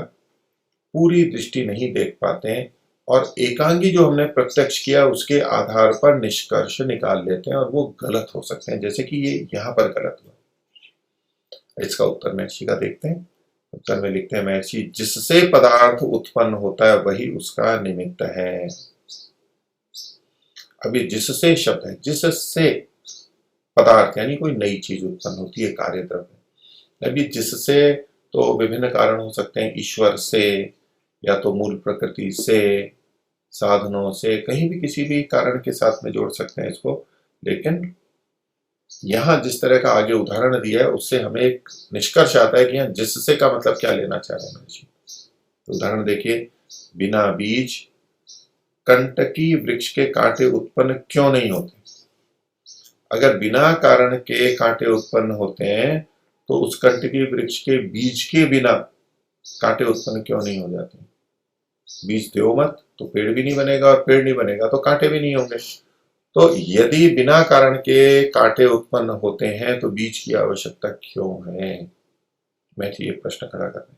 पूरी दृष्टि नहीं देख पाते हैं और एकांगी जो हमने प्रत्यक्ष किया उसके आधार पर निष्कर्ष निकाल लेते हैं, और वो गलत हो सकते हैं, जैसे कि ये यहां पर गलत हुआ। इसका उत्तर महर्षि का देखते हैं। उत्तर में लिखते हैं महर्षि, जिससे पदार्थ उत्पन्न होता है वही उसका निमित्त है। अभी जिससे शब्द है, जिससे पदार्थ यानी कोई नई चीज उत्पन्न होती है, कार्य द्रव्य। अभी जिससे तो विभिन्न कारण हो सकते हैं, ईश्वर से या तो मूल प्रकृति से, साधनों से, कहीं भी किसी भी कारण के साथ में जोड़ सकते हैं इसको। लेकिन यहां जिस तरह का आगे उदाहरण दिया है उससे हमें एक निष्कर्ष आता है कि यहां जिससे का मतलब क्या लेना चाह रहे हैं महर्षि। तो उदाहरण देखिए, बिना बीज कंटकी वृक्ष के कांटे उत्पन्न क्यों नहीं होते। अगर बिना कारण के कांटे उत्पन्न होते हैं तो उस कंटकी वृक्ष के बीज के बिना कांटे उत्पन्न क्यों नहीं हो जाते। बीज दो मत तो पेड़ भी नहीं बनेगा, और पेड़ नहीं बनेगा तो कांटे भी नहीं होंगे। तो यदि बिना कारण के कांटे उत्पन्न होते हैं तो बीज की आवश्यकता क्यों है। मैं ये प्रश्न खड़ा कर रहा हूं।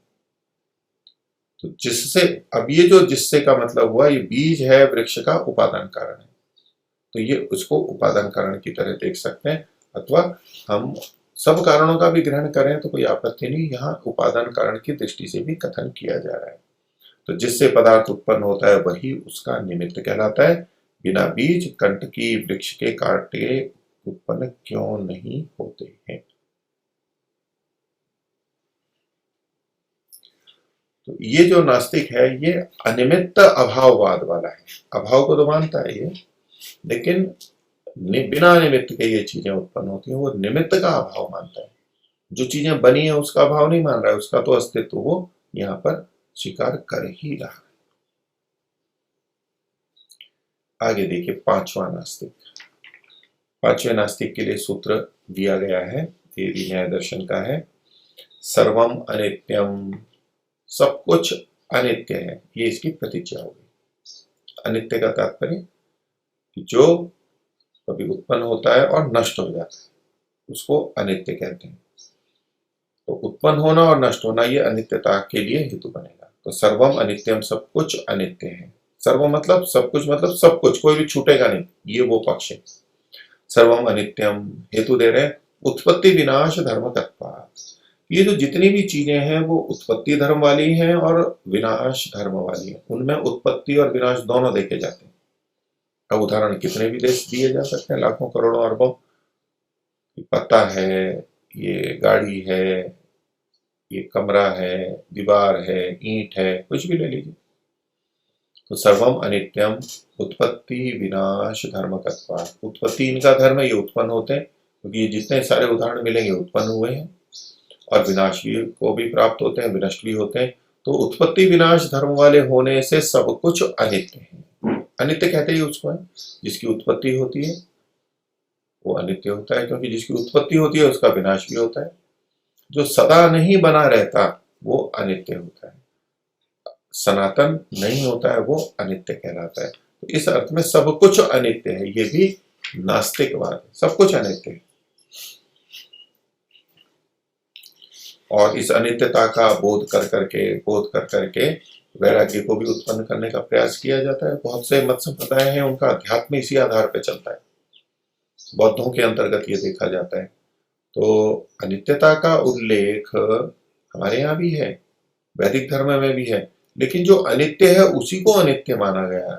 तो जिससे, अब ये जो जिससे का मतलब हुआ, ये बीज है वृक्ष का उपादान कारण है, तो ये उसको उपादान कारण की तरह देख सकते हैं। अथवा हम सब कारणों का भी ग्रहण करें तो कोई आपत्ति नहीं, यहाँ उपादान कारण की दृष्टि से भी कथन किया जा रहा है। तो जिससे पदार्थ उत्पन्न होता है वही उसका निमित्त कहलाता है। बिना बीज कंटकी वृक्ष के कांटे उत्पन्न क्यों नहीं होते हैं। तो ये जो नास्तिक है ये अनिमित्त अभाववाद वाला है। अभाव को तो मानता है ये, लेकिन बिना निमित्त के ये चीजें उत्पन्न होती हैं, वो निमित्त का अभाव मानता है। जो चीजें बनी है उसका अभाव नहीं मान रहा है, उसका तो अस्तित्व वो यहां पर स्वीकार कर ही रहा है। आगे देखिए, पांचवा नास्तिक। पांचवें नास्तिक के लिए सूत्र दिया गया है, ये भी न्याय दर्शन का है। सर्वम अनित्यम, सब कुछ अनित्य है, ये इसकी प्रतिज्ञा होगी। अनित्य का तात्पर्य कि जो कभी उत्पन्न होता है और नष्ट हो जाता है उसको अनित्य कहते हैं। तो उत्पन्न होना और नष्ट होना ये अनित्यता के लिए हेतु बनेगा। तो सर्वम अनित्यम, सब कुछ अनित्य है। सर्व मतलब सब कुछ, मतलब सब कुछ, कोई भी छूटेगा नहीं, ये वो पक्ष है। सर्वम अनित्यम हेतु दे रहे हैं उत्पत्ति विनाश धर्मकत्वात्। ये जो जितनी भी चीजें हैं वो उत्पत्ति धर्म वाली हैं और विनाश धर्म वाली हैं। उनमें उत्पत्ति और विनाश दोनों देखे जाते हैं। अब उदाहरण कितने भी देश दिए जा सकते हैं, लाखों करोड़ों अरबों। पत्ता है, ये गाड़ी है, ये कमरा है, दीवार है, ईंट है, कुछ भी ले लीजिए। तो सर्वम अनित्यम उत्पत्ति विनाश धर्मकत्वात्। उत्पत्ति इनका धर्म है, ये उत्पन्न होते हैं, क्योंकि ये जितने सारे उदाहरण मिलेंगे उत्पन्न हुए हैं। और विनाश भी को भी प्राप्त होते हैं, विनष्ट भी होते हैं। तो उत्पत्ति विनाश धर्म वाले होने से सब कुछ अनित्य है। अनित्य कहते ही उसको है जिसकी उत्पत्ति होती है वो अनित्य होता है, क्योंकि जिसकी उत्पत्ति होती है उसका विनाश भी होता है। जो सदा नहीं बना रहता वो अनित्य होता है, सनातन नहीं होता है वो अनित्य कहलाता है। तो इस अर्थ में सब कुछ अनित्य है, ये भी नास्तिकवाद है, सब कुछ अनित्य है। और इस अनित्यता का बोध कर करके वैराग्य को भी उत्पन्न करने का प्रयास किया जाता है। बहुत से मत संप्रदाय हैं, उनका अध्यात्म इसी आधार पर चलता है। बौद्धों के अंतर्गत ये देखा जाता है। तो अनित्यता का उल्लेख हमारे यहाँ भी है, वैदिक धर्म में भी है, लेकिन जो अनित्य है उसी को अनित्य माना गया है।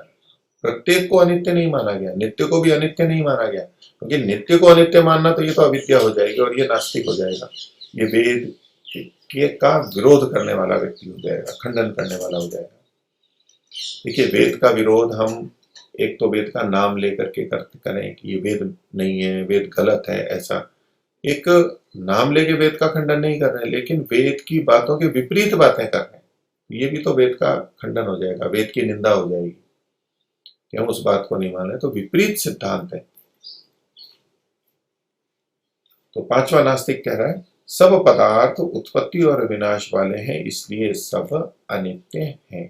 प्रत्येक को अनित्य नहीं माना गया, नित्य को भी अनित्य नहीं माना गया, क्योंकि नित्य को अनित्य मानना तो ये तो अविद्या हो जाएगी और ये नास्तिक हो जाएगा। ये वेद के का विरोध करने वाला व्यक्ति हो जाएगा, खंडन करने वाला हो जाएगा। देखिए, वेद का विरोध हम एक तो वेद का नाम लेकर के करें कि ये वेद नहीं है, वेद गलत है, ऐसा एक नाम लेके वेद का खंडन नहीं कर रहे हैं, लेकिन वेद की बातों के विपरीत बातें कर रहे हैं, ये भी तो वेद का खंडन हो जाएगा, वेद की निंदा हो जाएगी कि हम उस बात को नहीं मान रहे। तो विपरीत सिद्धांत है। तो पांचवा नास्तिक कह रहा है सब पदार्थ उत्पत्ति और विनाश वाले हैं, इसलिए सब अनित्य हैं।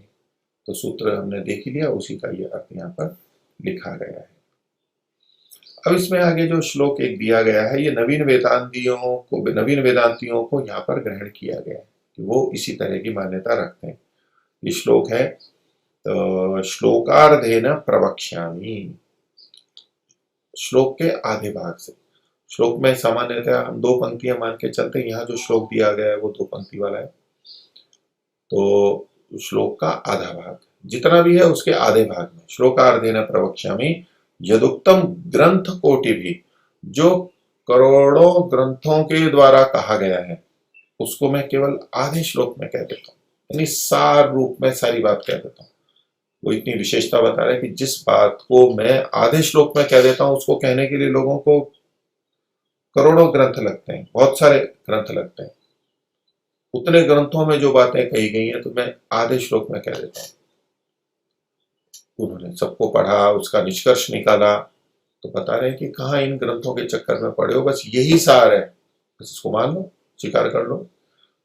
तो सूत्र हमने देख ही लिया, उसी का ये अर्थ यहाँ पर लिखा गया है। अब इसमें आगे जो श्लोक एक दिया गया है, ये नवीन वेदांतियों को यहाँ पर ग्रहण किया गया है कि वो इसी तरह की मान्यता रखते हैं। ये श्लोक है तो श्लोकार्धेन प्रवक्ष्यामि, श्लोक के आधे भाग से। श्लोक में सामान्यतः हम दो पंक्तियां मान के चलते हैं, यहाँ जो श्लोक दिया गया है वो दो पंक्ति वाला है। तो श्लोक का आधा भाग जितना भी है उसके आधे भाग में श्लोकार्धेन प्रवक्ष्यामि यदुक्तम ग्रंथ कोटि भी, जो करोड़ों ग्रंथों के द्वारा कहा गया है उसको मैं केवल आधे श्लोक में कह देता हूँ, यानी सार रूप में सारी बात कह देता हूँ। वो इतनी विशेषता बता रहा है कि जिस बात को मैं आधे श्लोक में कह देता हूँ उसको कहने के लिए लोगों को करोड़ों ग्रंथ लगते हैं, बहुत सारे ग्रंथ लगते हैं। उतने ग्रंथों में जो बातें कही गई हैं तो मैं आधे श्लोक में कह देता हूँ। उन्होंने सबको पढ़ा, उसका निष्कर्ष निकाला, तो बता रहे हैं कि कहाँ इन ग्रंथों के चक्कर में पड़े हो, बस यही सार है, बस इसको मान लो, स्वीकार कर लो।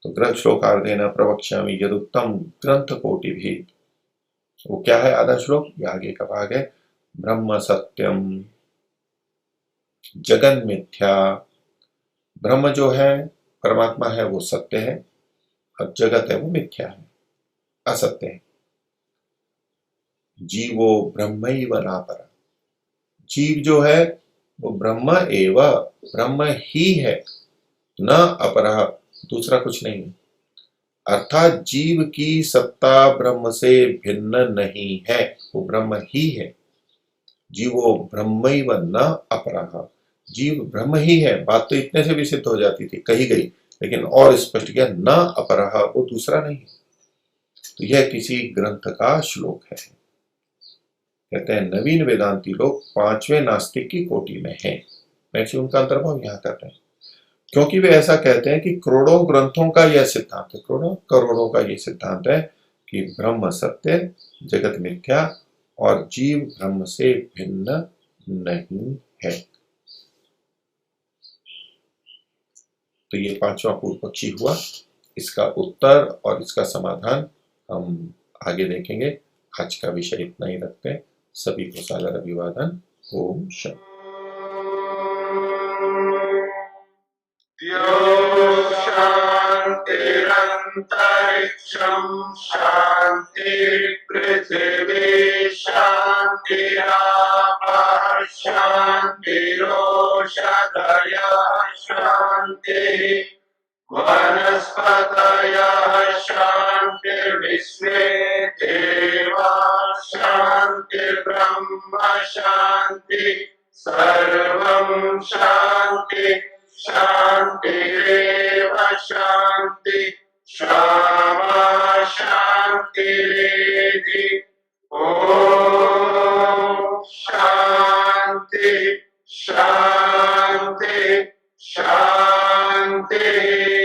तो ग्रंथ श्लोकार्धेन प्रवक्ष्यामि यदुक्तम ग्रंथ कोटि भी, वो क्या है आधा श्लोक, ये आगे का भाग है। ब्रह्म सत्यम, जगन मिथ्या, ब्रह्म जो है परमात्मा है वो सत्य है और जगत है वो मिथ्या है, असत्य है। जीवो ब्रह्मैव नापरा, जीव जो है वो ब्रह्म एव, ब्रह्म ही है, न अपरा, दूसरा कुछ नहीं है। अर्थात जीव की सत्ता ब्रह्म से भिन्न नहीं है, वो ब्रह्म ही है। जीवो ब्रह्मैव न अपरा, जीव ब्रह्म ही है। बात तो इतने से भी सिद्ध हो जाती थी, कही गई, लेकिन और स्पष्ट किया, न अपरा, वो दूसरा नहीं है। तो यह किसी ग्रंथ का श्लोक है। कहते हैं नवीन वेदांती लोग पांचवें नास्तिक की कोटि में हैं। मैक्सिमम का अंतर्भाव यहाँ कर रहे हैं, क्योंकि वे ऐसा कहते हैं कि करोड़ों ग्रंथों का यह सिद्धांत है, करोड़ों का यह सिद्धांत है कि ब्रह्म सत्य, जगत मिथ्या और जीव ब्रह्म से भिन्न नहीं है। तो ये पांचवा पूर्व पक्षी हुआ। इसका उत्तर और इसका समाधान हम आगे देखेंगे। आज का विषय इतना ही रखते हैं। सभी को सादर अभिवादन। ओम शांति। शान्तिरन्तरिक्षं शान्ति पृथिवी शान्तिरापः शान्तिरोषधयः शान्तिः वनस्पतयः शान्तिर्विश्वे देवाः शान्तिर्ब्रह्म शान्ति सर्वं शान्ति शान्तिरेव शान्ति क्षमा शान्तिरेधि ॐ शान्ति शान्ति शान्ति